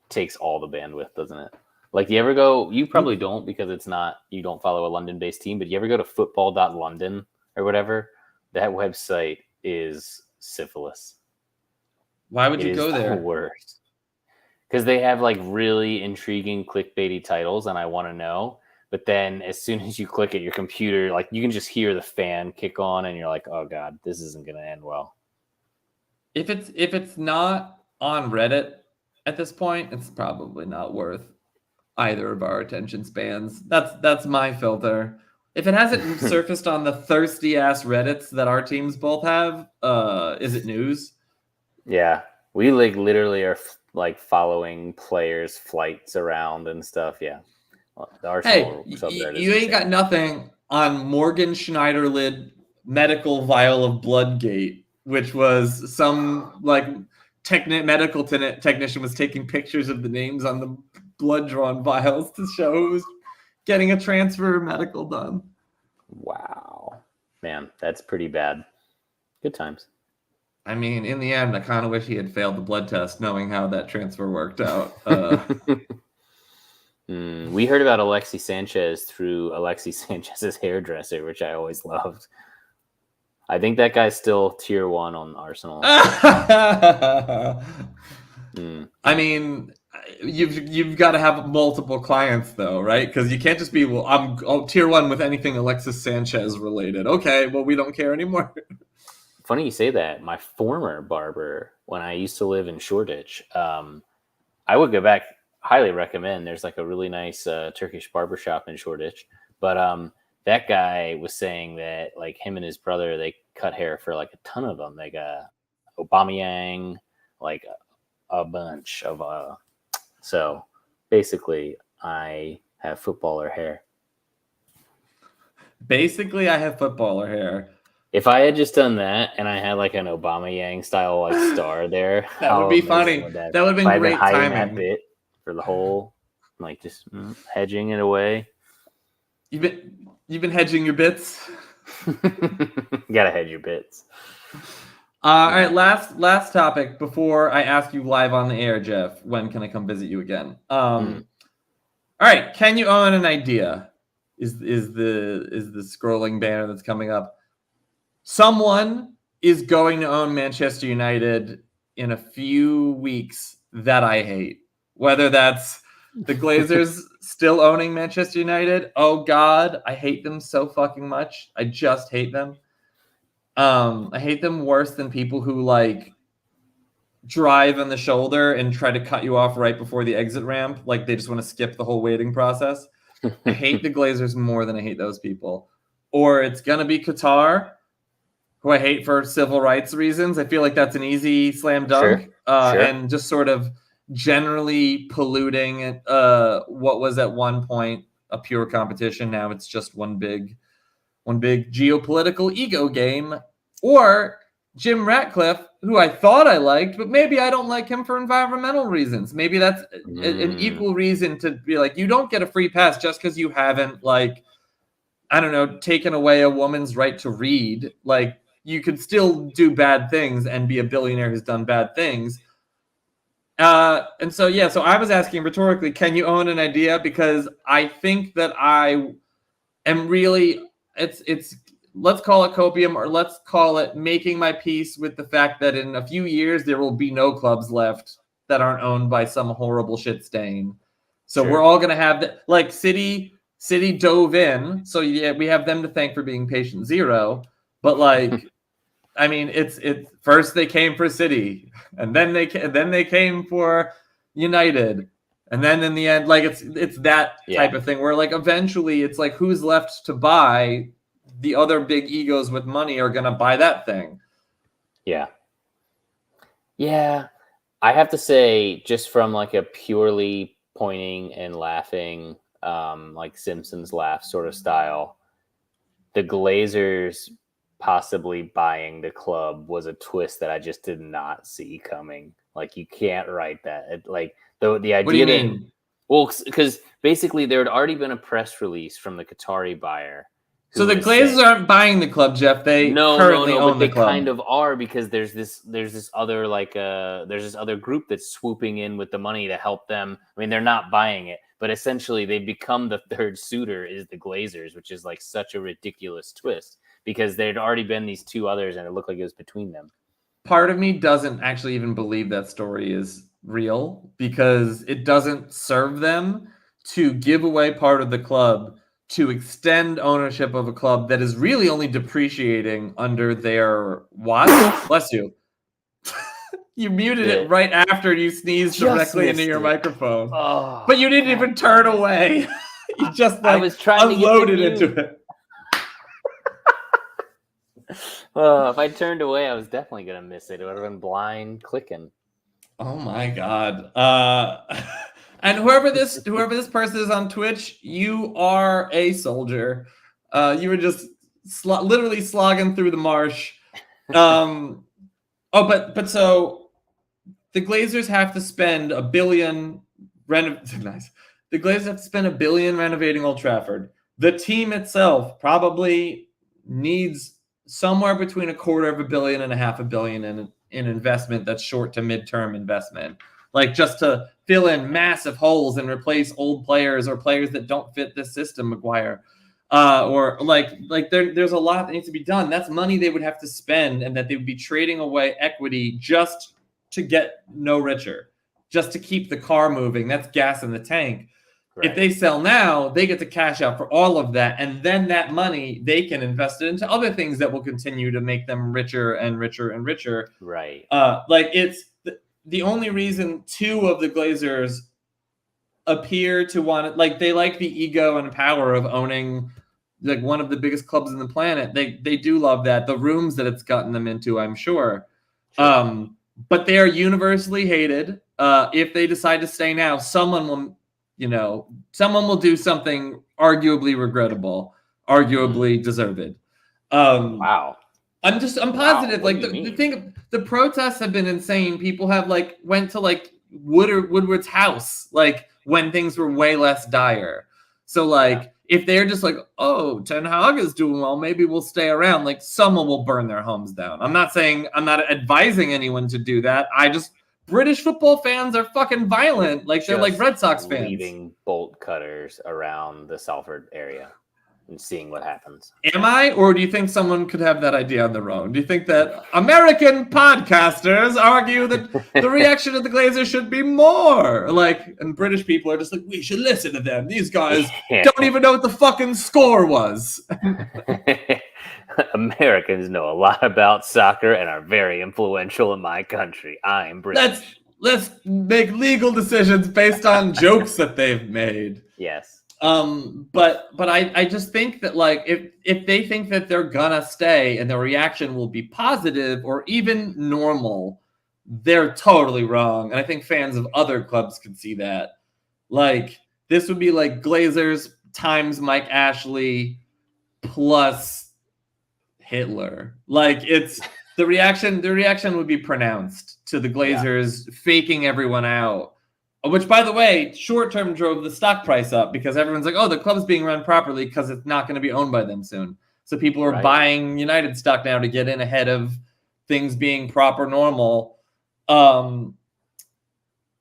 takes all the bandwidth, doesn't it? Like, you ever go? You probably don't, because you don't follow a London-based team. But you ever go to football.london or whatever? That website is syphilis. Why would you go there? The worst. Because they have like really intriguing clickbaity titles, and I want to know. But then as soon as you click it, your computer, like, you can just hear the fan kick on, and you're like, oh god, this isn't going to end well. If it's not on Reddit at this point, it's probably not worth either of our attention spans. That's my filter. If it hasn't surfaced on the thirsty ass Reddits that our teams both have, is it news? Yeah, we like literally are like following players' flights around and stuff. Yeah. Well, the Arsenal subreddit. You ain't got nothing on Morgan Schneiderlin medical vial of Bloodgate, which was some like medical technician was taking pictures of the names on the blood drawn vials to show who's getting a transfer medical done. Wow, man, that's pretty bad. Good times. I mean, in the end, I kind of wish he had failed the blood test, knowing how that transfer worked out. We heard about Alexis Sanchez through Alexis Sanchez's hairdresser, which I always loved. I think that guy's still tier 1 on Arsenal. I mean, You've got to have multiple clients though, right? Because you can't just be, well, I'm tier one with anything Alexis Sanchez related. Okay, well, we don't care anymore. Funny you say that. My former barber, when I used to live in Shoreditch, I would go back. Highly recommend. There's like a really nice Turkish barbershop in Shoreditch. But that guy was saying that like him and his brother, they cut hair for like a ton of them. They got Aubameyang, like a bunch of. So basically, I have footballer hair. Basically, I have footballer hair. If I had just done that and I had like an Aubameyang style like star there, that would be funny. That would have been great timing. That bit for the whole, like just hedging it away. You've been hedging your bits. Gotta hedge your bits. All right, last topic before I ask you live on the air, Jeff. When can I come visit you again? All right, can you own an idea? Is the scrolling banner that's coming up? Someone is going to own Manchester United in a few weeks that I hate. Whether that's the Glazers still owning Manchester United. Oh God, I hate them so fucking much. I just hate them. I hate them worse than people who like drive on the shoulder and try to cut you off right before the exit ramp. Like they just want to skip the whole waiting process. I hate the Glazers more than I hate those people. Or it's going to be Qatar, who I hate for civil rights reasons. I feel like that's an easy slam dunk. Sure. And just sort of generally polluting what was at one point a pure competition. Now it's just one big geopolitical ego game. Or Jim Ratcliffe, who I thought I liked, but maybe I don't like him for environmental reasons. Maybe that's an equal reason to be like, you don't get a free pass just because you haven't, like, I don't know, taken away a woman's right to read. Like, you could still do bad things and be a billionaire who's done bad things. And so I was asking rhetorically, can you own an idea? Because I think that I am really, it's let's call it copium, or let's call it making my peace with the fact that in a few years there will be no clubs left that aren't owned by some horrible shit stain. So We're all going to have like City dove in. So yeah, we have them to thank for being patient zero. But like, I mean, it's first they came for City, and then they came for United, and then in the end, like it's that type of thing where like eventually it's like who's left to buy. The other big egos with money are going to buy that thing. Yeah. I have to say, just from like a purely pointing and laughing, like Simpsons laugh sort of style, the Glazers possibly buying the club was a twist that I just did not see coming. Like you can't write that. Like the idea. What do you mean? Well, because basically there had already been a press release from the Qatari buyer. So the Glazers aren't buying the club, Jeff. They currently own the club. They kind of are, because there's this other there's this other group that's swooping in with the money to help them. I mean, they're not buying it, but essentially they become the third suitor is the Glazers, which is like such a ridiculous twist because there'd already been these two others and it looked like it was between them. Part of me doesn't actually even believe that story is real because it doesn't serve them to give away part of the club to extend ownership of a club that is really only depreciating under their watch. Bless you. You muted it right after you sneezed directly into your microphone. Oh, but you didn't even turn away. You just like I was trying unloaded into it. If I turned away, I was definitely going to miss it. It would have been blind clicking. Oh my God. And whoever this person is on Twitch, you are a soldier. You were just literally slogging through the marsh. But so the Glazers have to spend $1 billion. Nice. The Glazers have to spend $1 billion renovating Old Trafford. The team itself probably needs somewhere between $250 million and $500 million in investment that's short to midterm investment. Like just to fill in massive holes and replace old players or players that don't fit this system, McGuire. Or there's a lot that needs to be done. That's money they would have to spend and that they would be trading away equity just to get no richer. just to keep the car moving. That's gas in the tank. Right. If they sell now, they get to cash out for all of that. And then that money, they can invest it into other things that will continue to make them richer and richer and richer. Right. Like it's the only reason two of the Glazers appear to want it, like they like the ego and power of owning like one of the biggest clubs in the planet. They do love that. The rooms that it's gotten them into, I'm sure. But they are universally hated. If they decide to stay now, someone will do something arguably regrettable, arguably deserved. Wow. I'm positive. Like the thing, the protests have been insane. People have like went to like Woodward's house, like when things were way less dire. So like if they're just like, oh, Ten Hag is doing well, maybe we'll stay around. Like someone will burn their homes down. I'm not advising anyone to do that. British football fans are fucking violent. Like they're like Red Sox fans. Leaving bolt cutters around the Salford area and seeing what happens. Am I? Or do you think someone could have that idea on their own? Do you think that American podcasters argue that the reaction of the Glazers should be more? Like, and British people are just like, we should listen to them. These guys don't even know what the fucking score was. Americans know a lot about soccer and are very influential in my country. I'm British. Let's make legal decisions based on jokes that they've made. Yes. But I just think that like if they think that they're gonna stay and the reaction will be positive or even normal, they're totally wrong. And I think fans of other clubs could see that. Like this would be like Glazers times Mike Ashley plus Hitler. Like it's the reaction would be pronounced to the Glazers faking everyone out. Which, by the way, short-term drove the stock price up because everyone's like, oh, the club's being run properly because it's not going to be owned by them soon. So people are buying United stock now to get in ahead of things being proper normal. But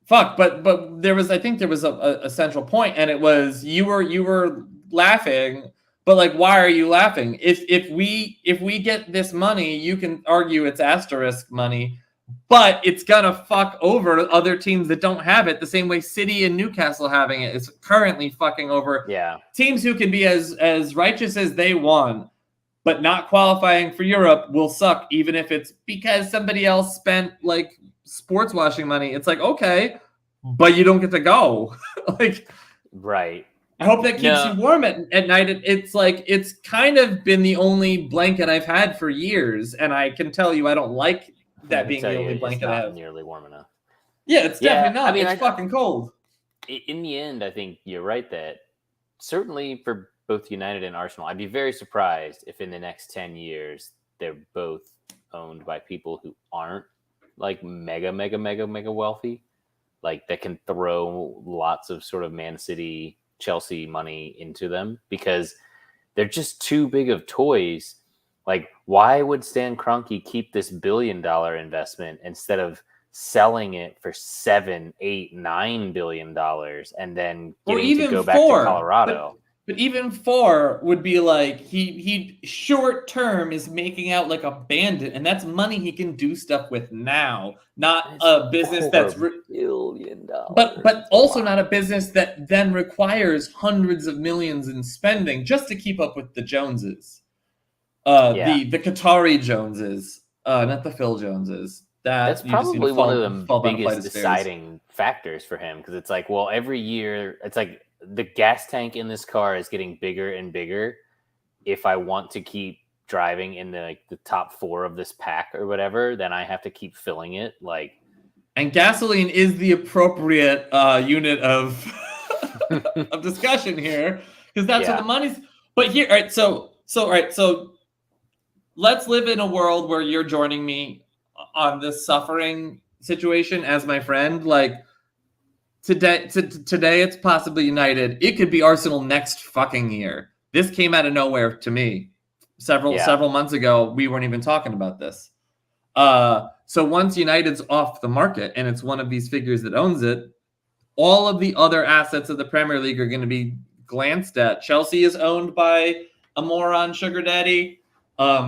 there was a central point, and it was you were laughing, but like, why are you laughing? If we get this money, you can argue it's asterisk money. But it's gonna fuck over other teams that don't have it the same way City and Newcastle having it is currently fucking over teams who can be as righteous as they want, but not qualifying for Europe will suck even if it's because somebody else spent like sports washing money. It's like, okay, but you don't get to go. Like, right. I hope that keeps you warm at night. It's like it's kind of been the only blanket I've had for years, and I can tell you I don't like that being the only blanket I have. Nearly warm enough. Yeah, it's definitely not. I mean, it's fucking cold. In the end, I think you're right that certainly for both United and Arsenal, I'd be very surprised if in the next 10 years they're both owned by people who aren't like mega wealthy, like that can throw lots of sort of Man City, Chelsea money into them because they're just too big of toys. Like, why would Stan Kroenke keep this $1 billion investment instead of selling it for $7, $8, $9 billion and then getting to go back to Colorado? But even 4 would be like he short term is making out like a bandit, and that's money he can do stuff with now, not a business that's $1 billion. But also not a business that then requires hundreds of millions in spending just to keep up with the Joneses. The Qatari Joneses, not the Phil Joneses. That's probably one of the biggest deciding factors for him because it's like, well, every year it's like the gas tank in this car is getting bigger and bigger. If I want to keep driving in the top 4 of this pack or whatever, then I have to keep filling it. Like, and gasoline is the appropriate unit of of discussion here because that's what the money's. But here, all right. So let's live in a world where you're joining me on this suffering situation as my friend. Like today it's possibly United. It could be Arsenal next fucking year. This came out of nowhere to me. Several months ago, we weren't even talking about this. So once United's off the market and it's one of these figures that owns it, all of the other assets of the Premier League are going to be glanced at. Chelsea is owned by a moron sugar daddy.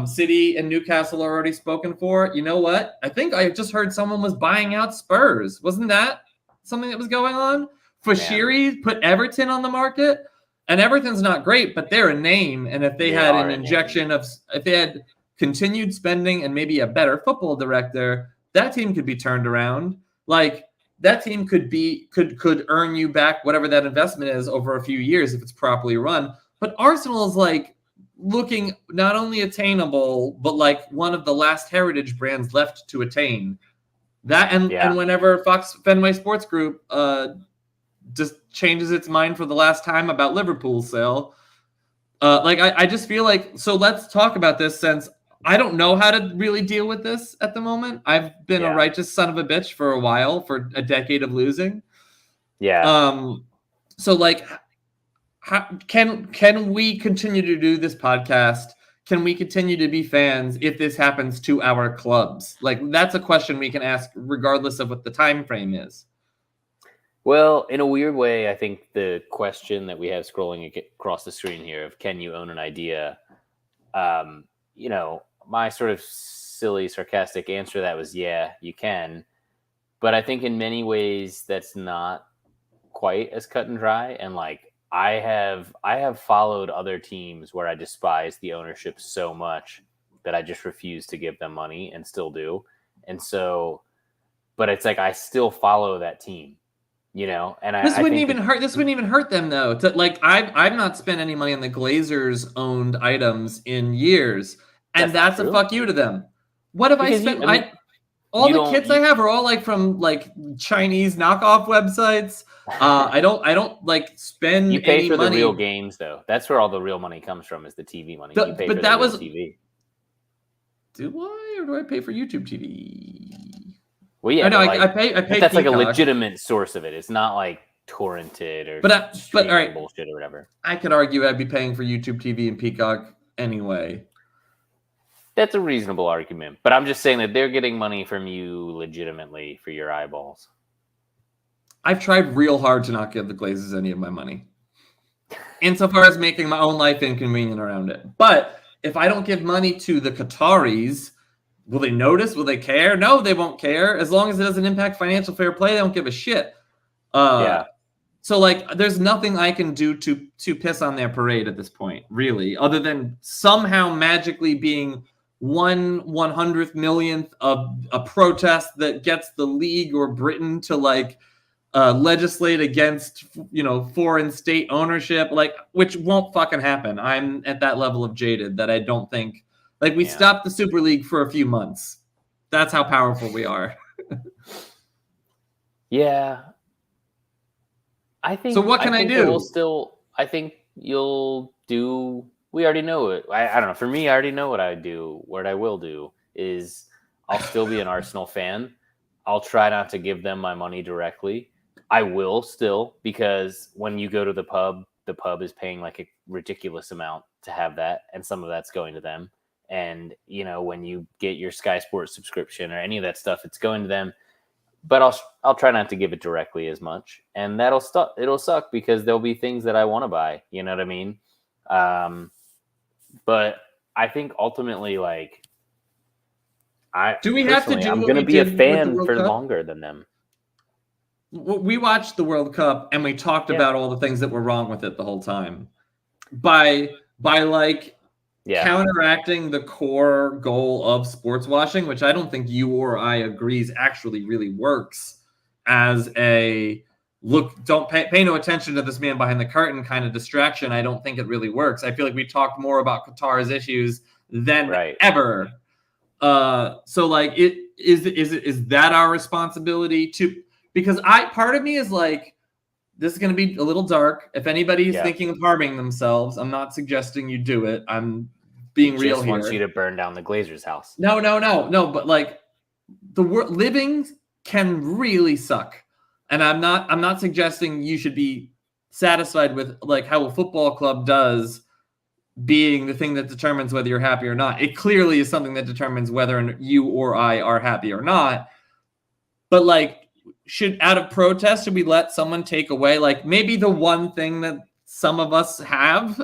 City and Newcastle are already spoken for. You know what? I think I just heard someone was buying out Spurs. Wasn't that something that was going on. Fashiri put Everton on the market, and Everton's not great, but they're a name. And if they had an injection if they had continued spending and maybe a better football director, that team could be turned around. Like that team could earn you back whatever that investment is over a few years if it's properly run. But Arsenal is like looking not only attainable, but like one of the last heritage brands left to attain. That and whenever Fox Fenway Sports Group just changes its mind for the last time about Liverpool's sale, I just feel like, so let's talk about this, since I don't know how to really deal with this at the moment. I've been a righteous son of a bitch for a while, for a decade of losing. Yeah. So like, how can we continue to do this podcast? Can we continue to be fans if this happens to our clubs? Like, that's a question we can ask regardless of what the time frame is. Well, in a weird way, I think the question that we have scrolling across the screen here of can you own an idea, my sort of silly, sarcastic answer to that was, yeah, you can. But I think in many ways that's not quite as cut and dry. And like, I have followed other teams where I despise the ownership so much that I just refuse to give them money, and still do. And so, but it's like I still follow that team, And this wouldn't even hurt them though. I've not spent any money on the Glazers owned items in years, and that's a fuck you to them. What have I spent? All the kits I have are all like from like Chinese knockoff websites. I don't like spend. You pay any for money. The real games though. That's where all the real money comes from, is the TV money. You pay but for that the real was TV. Do I, or do I pay for YouTube TV? Well, yeah, I pay. But that's Peacock. Like a legitimate source of it. It's not like torrented or but all right, bullshit or whatever. I could argue I'd be paying for YouTube TV and Peacock anyway. That's a reasonable argument, but I'm just saying that they're getting money from you legitimately for your eyeballs. I've tried real hard to not give the Glazers any of my money, insofar as making my own life inconvenient around it. But if I don't give money to the Qataris, will they notice? Will they care? No, they won't care. As long as it doesn't impact financial fair play, they don't give a shit. So like, there's nothing I can do to piss on their parade at this point, really, other than somehow magically being 1/100th millionth of a protest that gets the league or Britain to like legislate against foreign state ownership, like, which won't fucking happen. I'm at that level of jaded that I don't think, like, we stopped the Super League for a few months. That's how powerful we are. Yeah. I think. So what can I do? I think you'll do. We already know it. I don't know. For me, I already know what I do. What I will do is I'll still be an Arsenal fan. I'll try not to give them my money directly. I will still, because when you go to the pub is paying like a ridiculous amount to have that, and some of that's going to them. And when you get your Sky Sports subscription or any of that stuff, it's going to them. But I'll try not to give it directly as much, and it'll suck because there'll be things that I want to buy. You know what I mean? But I think ultimately, like, I'm going to be a fan for longer than them. We watched the World Cup and we talked about all the things that were wrong with it the whole time. By counteracting the core goal of sports washing, which I don't think you or I agrees actually really works as a look, don't pay no attention to this man behind the curtain kind of distraction. I don't think it really works. I feel like we talked more about Qatar's issues than ever. So like, is that our responsibility to? Because part of me is like, this is going to be a little dark. If anybody's thinking of harming themselves, I'm not suggesting you do it. I'm being real here. Just wants you to burn down the Glazers' house. No. But like, living can really suck. And I'm not suggesting you should be satisfied with like how a football club does being the thing that determines whether you're happy or not. It clearly is something that determines whether you or I are happy or not. But like, out of protest, should we let someone take away like maybe the one thing that some of us have?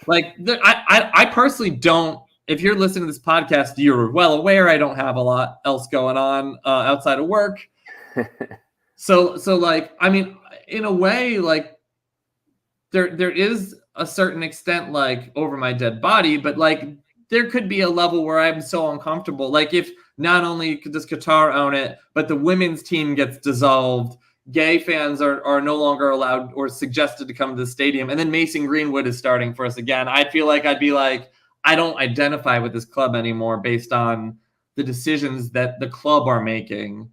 I personally don't. If you're listening to this podcast, you're well aware I don't have a lot else going on outside of work. So like, I mean, in a way, like there is a certain extent like over my dead body, but like there could be a level where I'm so uncomfortable. Like if not only does Qatar own it, but the women's team gets dissolved, gay fans are no longer allowed or suggested to come to the stadium, and then Mason Greenwood is starting for us again, I feel like I'd be like, I don't identify with this club anymore based on the decisions that the club are making.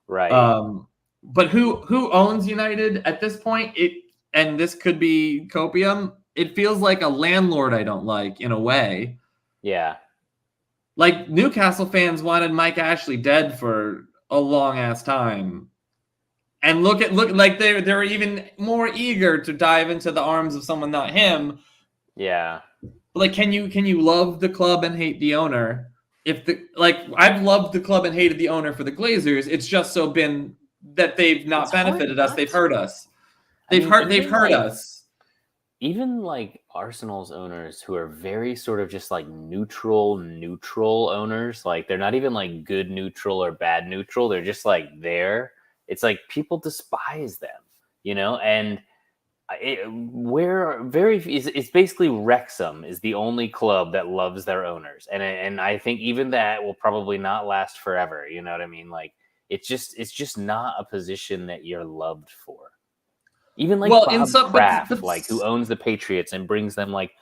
Right. But who owns United at this point? And this could be copium. It feels like a landlord I don't like in a way. Yeah. Like Newcastle fans wanted Mike Ashley dead for a long ass time. And look like they're even more eager to dive into the arms of someone not him. Yeah. But like can you love the club and hate the owner? If the like I've loved the club and hated the owner for the Glazers, it's just so been that they've not benefited us, they've hurt us. They've hurt us. Even like Arsenal's owners who are very sort of just like neutral owners, like they're not even like good neutral or bad neutral, they're just like there. It's like people despise them, and it's basically Wrexham is the only club that loves their owners, and I think even that will probably not last forever. You know what I mean? Like it's just not a position that you're loved for. Even like Bob Kraft, like who owns the Patriots and brings them like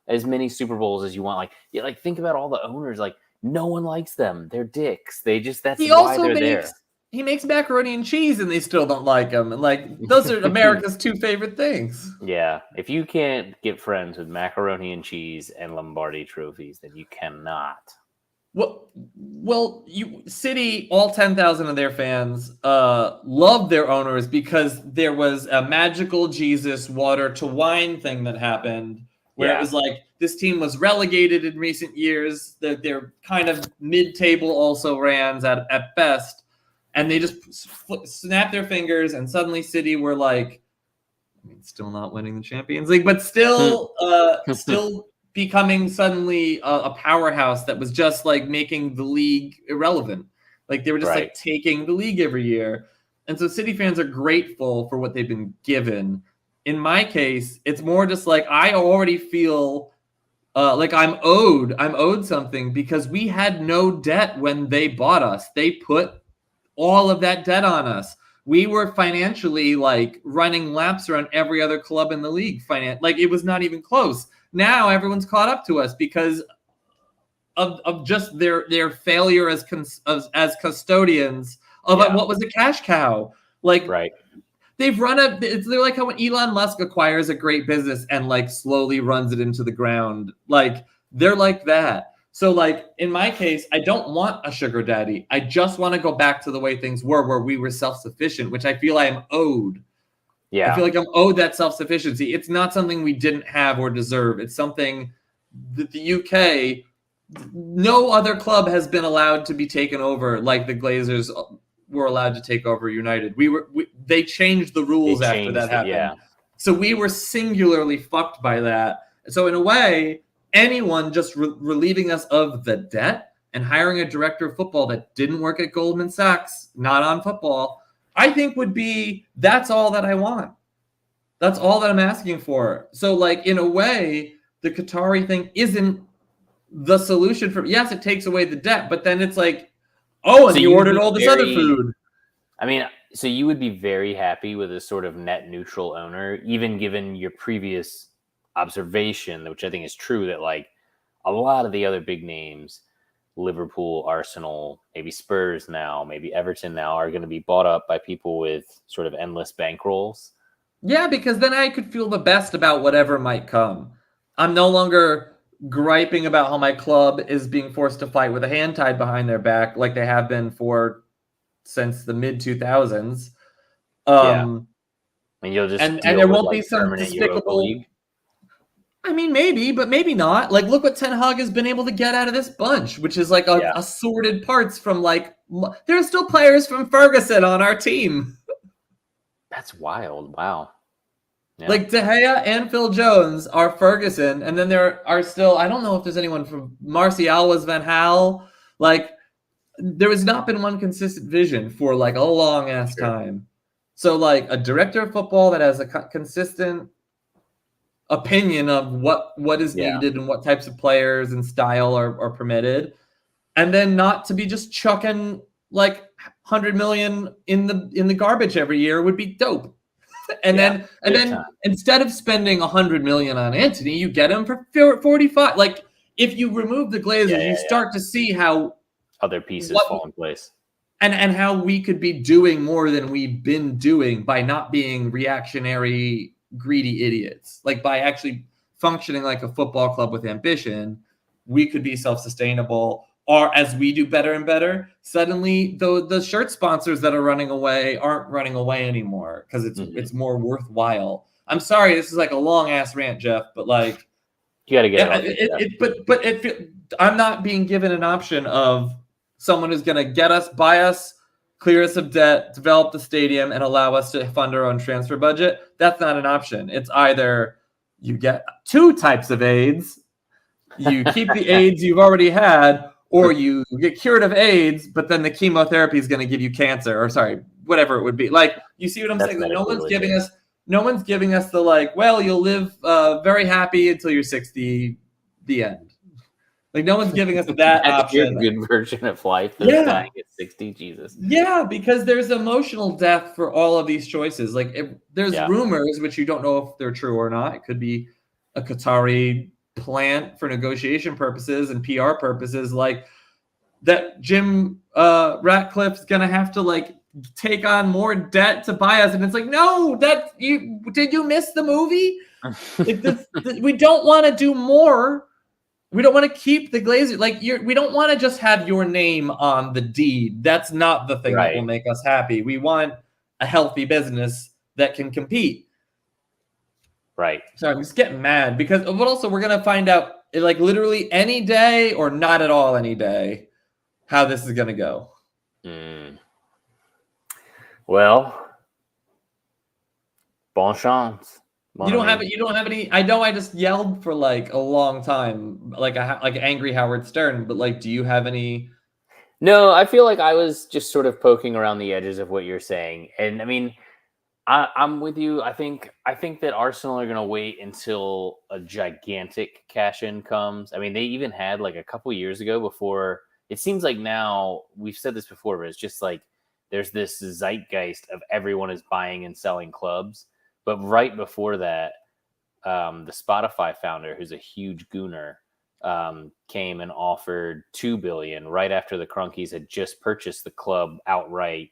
as many Super Bowls as you want. Like think about all the owners. Like no one likes them. They're dicks. That's why they're there. He makes macaroni and cheese and they still don't like him. And like those are America's two favorite things. Yeah. If you can't get friends with macaroni and cheese and Lombardi trophies, then you cannot. Well, City, all 10,000 of their fans love their owners because there was a magical Jesus water to wine thing that happened where it was like this team was relegated in recent years. They're kind of mid-table also rans at best. And they just snapped their fingers, and suddenly City were like, I mean, still not winning the Champions League, but still becoming suddenly a powerhouse that was just like making the league irrelevant. Like they were just like taking the league every year. And so City fans are grateful for what they've been given. In my case, it's more just like I already feel like I'm owed something because we had no debt when they bought us. They put all of that debt on us. We were financially like running laps around every other club in the league. Like it was not even close. Now everyone's caught up to us because of just their failure as custodians of what was a cash cow. Like they've they're like how when Elon Musk acquires a great business and like slowly runs it into the ground. Like they're like that. So like in my case, I don't want a sugar daddy. I just want to go back to the way things were where we were self-sufficient, which I feel I am owed. Yeah. I feel like I'm owed that self-sufficiency. It's not something we didn't have or deserve. It's something that the UK, no other club has been allowed to be taken over like the Glazers were allowed to take over United. They changed the rules after that happened. Yeah. So we were singularly fucked by that. So in a way, anyone just relieving us of the debt and hiring a director of football that didn't work at Goldman Sachs, not on football, I think that's all that I want. That's all that I'm asking for. So like in a way, the Qatari thing isn't the solution yes, it takes away the debt, but then it's like, and you ordered all this other food. I mean, so you would be very happy with a sort of net neutral owner, even given your previous observation, which I think is true, that like a lot of the other big names, Liverpool, Arsenal, maybe Spurs now, maybe Everton now, are going to be bought up by people with sort of endless bankrolls. Yeah, because then I could feel the best about whatever might come. I'm no longer griping about how my club is being forced to fight with a hand tied behind their back like they have been since the mid 2000s. And you'll just and there won't be some despicable. I mean, maybe, but maybe not. Like, look what Ten Hag has been able to get out of this bunch, which is like assorted parts from like there are still players from Ferguson on our team. That's wild. Wow. Yeah. Like De Gea and Phil Jones are Ferguson, and then there are still, I don't know if there's anyone from Martial was Van Gaal. Like there has not been one consistent vision for like a long ass time. So like a director of football that has a consistent opinion of what is needed and what types of players and style are permitted, and then not to be just chucking like 100 million in the garbage every year would be dope. And then instead of spending 100 million on Antony, you get him for 45. Like if you remove the Glazers, you start to see how other pieces fall in place. And how we could be doing more than we've been doing by not being reactionary, greedy idiots. Like by actually functioning like a football club with ambition, we could be self-sustainable. Or as we do better and better, suddenly the shirt sponsors that are running away aren't running away anymore because it's more worthwhile. I'm sorry, this is like a long ass rant, Jeff, but like you got to get it. I'm not being given an option of someone who's going to buy us, clear us of debt, develop the stadium, and allow us to fund our own transfer budget. That's not an option. It's either you get 2 types of AIDS, you keep the AIDS you've already had, or you get cured of AIDS, but then the chemotherapy is going to give you cancer, or whatever it would be. Like, you see what I'm saying? Like, no one's giving us the like, well, you'll live very happy until you're 60, the end. Like, no one's giving us that option. A good version of life. Dying at 60, Jesus. Yeah, because there's emotional death for all of these choices. Like, there's rumors, which you don't know if they're true or not. It could be a Qatari plant for negotiation purposes and PR purposes, like that Jim Ratcliffe's gonna have to like take on more debt to buy us, and it's like, no, did you miss the movie? We don't want to do more. We don't want to keep the Glazers. Like, we don't want to just have your name on the deed. That's not the thing that will make us happy. We want a healthy business that can compete. Right. So I'm just getting mad because, but also we're going to find out like literally any day or not at all any day how this is going to go. Well, bon chance. You don't have any. I know I just yelled for like a long time, like angry Howard Stern, but like, do you have any? No, I feel like I was just sort of poking around the edges of what you're saying. And I mean, I'm with you. I think that Arsenal are going to wait until a gigantic cash in comes. I mean, they even had like a couple years ago before. It seems like now, we've said this before, but it's just like there's this zeitgeist of everyone is buying and selling clubs. But right before that, the Spotify founder, who's a huge gooner, came and offered $2 billion right after the Crunkies had just purchased the club outright.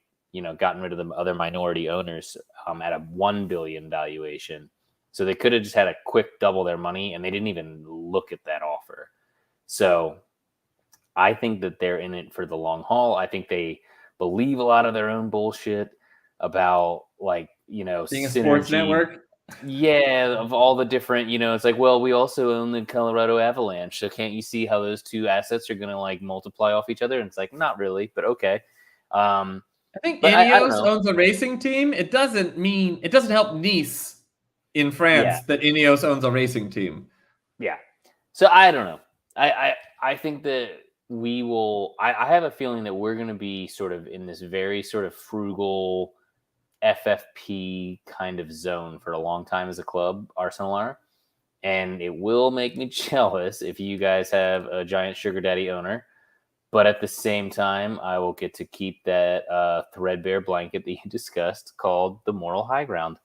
Gotten rid of the other minority owners at a $1 billion valuation. So they could have just had a quick double their money, and they didn't even look at that offer. So I think that they're in it for the long haul. I think they believe a lot of their own bullshit about, like, being a sports network. Yeah, of all the different, it's like, well, we also own the Colorado Avalanche. So can't you see how those two assets are going to like multiply off each other? And it's like, not really, but okay. I think Ineos owns a racing team. It doesn't help Nice in France that Ineos owns a racing team. Yeah. So I don't know. I think that we will. I have a feeling that we're going to be sort of in this very sort of frugal FFP kind of zone for a long time as a club, Arsenal are. And it will make me jealous if you guys have a giant sugar daddy owner. But at the same time, I will get to keep that threadbare blanket that you discussed called the moral high ground.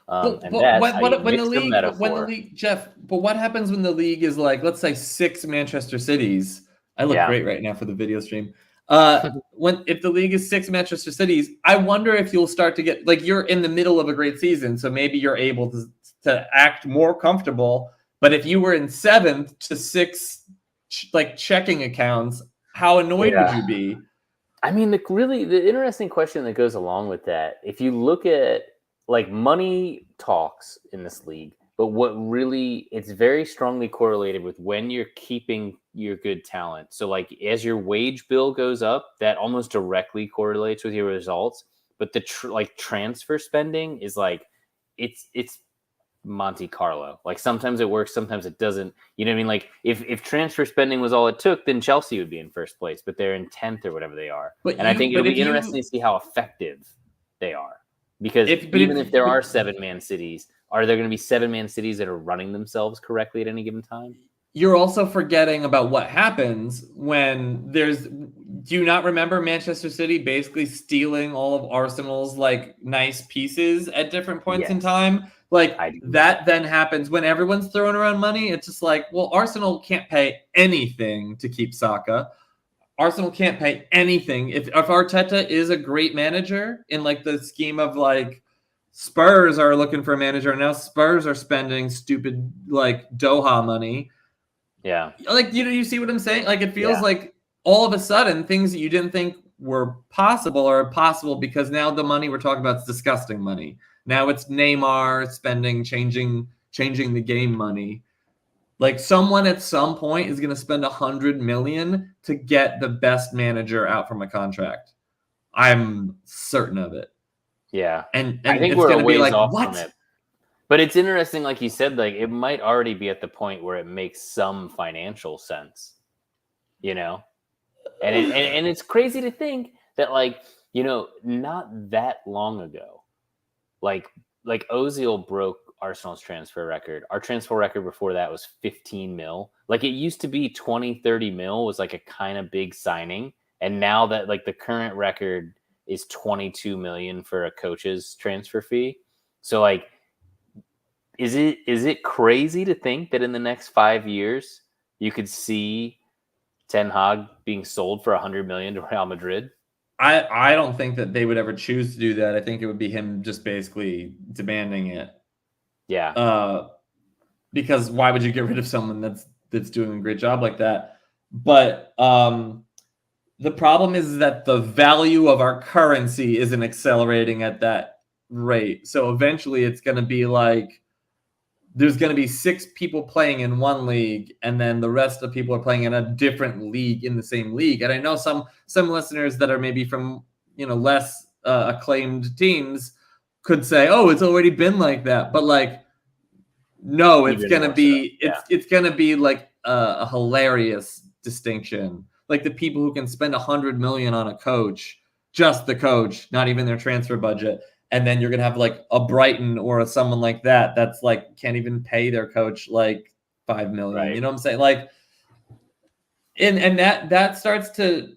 And that's how you mix the metaphor. Jeff, but what happens when the league is like, let's say 6 Manchester cities? I look great right now for the video stream. If the league is 6 Manchester cities, I wonder if you'll start to get, like, you're in the middle of a great season, so maybe you're able to act more comfortable. But if you were in 7th to 6 checking accounts, how annoyed would you be? I mean, the interesting question that goes along with that, if you look at, like, money talks in this league, but it's very strongly correlated with when you're keeping your good talent. So, like, as your wage bill goes up, that almost directly correlates with your results. But the transfer spending is like, it's Monte Carlo. Like, sometimes it works, sometimes it doesn't. You know what I mean? Like, if transfer spending was all it took, then Chelsea would be in first place, but they're in 10th or whatever they are. I think it'll be interesting to see how effective they are. Because even if there are 7-man cities, are there going to be 7-man cities that are running themselves correctly at any given time? You're also forgetting about what happens when there's. Do you not remember Manchester City basically stealing all of Arsenal's like nice pieces at different points in time? Like that then happens when everyone's throwing around money. It's just like, well, Arsenal can't pay anything to keep Saka. Arsenal can't pay anything. If Arteta is a great manager in like the scheme of like Spurs are looking for a manager and now Spurs are spending stupid like Doha money. Yeah. Like, you see what I'm saying? Like, it feels like all of a sudden things that you didn't think were possible are possible because now the money we're talking about is disgusting money. Now it's Neymar spending, changing the game money. Like someone at some point is going to spend $100 million to get the best manager out from a contract. I'm certain of it. Yeah. And I think it's we're going a to be ways like, off what? from it. But it's interesting, like you said, like it might already be at the point where it makes some financial sense, you know? And it's crazy to think that, like, you know, not that long ago, like Ozil broke Arsenal's transfer record. Our transfer record before that was 15 mil. Like it used to be 20, 30 mil was like a kind of big signing. And now that like the current record is 22 million for a coach's transfer fee. So like, is it crazy to think that in the next 5 years you could see Ten Hag being sold for 100 million to Real Madrid? I don't think that they would ever choose to do that. I think it would be him just basically demanding it. Yeah. Because why would you get rid of someone that's doing a great job like that? But the problem is that the value of our currency isn't accelerating at that rate. So eventually it's going to be like there's going to be 6 people playing in one league, and then the rest of people are playing in a different league in the same league. And I know some listeners that are maybe from less acclaimed teams could say, "Oh, it's already been like that," but like, no, it's going to be it's going to be like a hilarious distinction. Like the people who can spend $100 million on a coach, just the coach, not even their transfer budget. And then you're going to have like a Brighton or someone like that that's like can't even pay their coach like $5 million. Right. You know what I'm saying? Like, and that starts to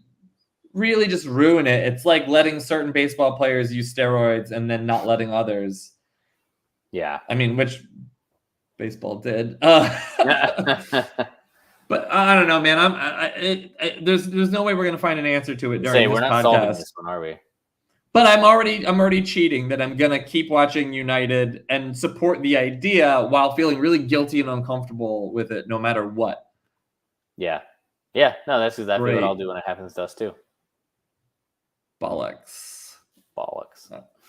really just ruin it. It's like letting certain baseball players use steroids and then not letting others. Yeah. I mean, which baseball did. But I don't know, man. There's no way we're going to find an answer to it during this podcast. We're not solving this one, are we? But I'm already cheating that I'm going to keep watching United and support the idea while feeling really guilty and uncomfortable with it no matter what. Yeah. Yeah. No, that's exactly what I'll do when it happens to us too. Bollocks. All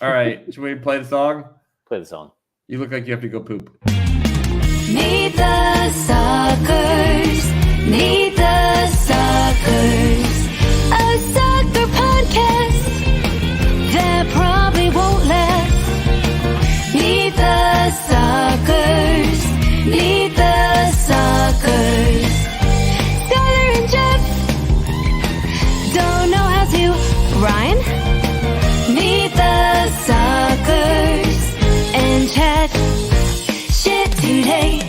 right. Should we play the song? Play the song. You look like you have to go poop. Meet the Suckers. Meet the Suckers. A soccer podcast that probably won't last. Meet the Suckers. Meet the Suckers. Schuyler and Jeff don't know how to rhyme. Meet the Suckers and chat shit today.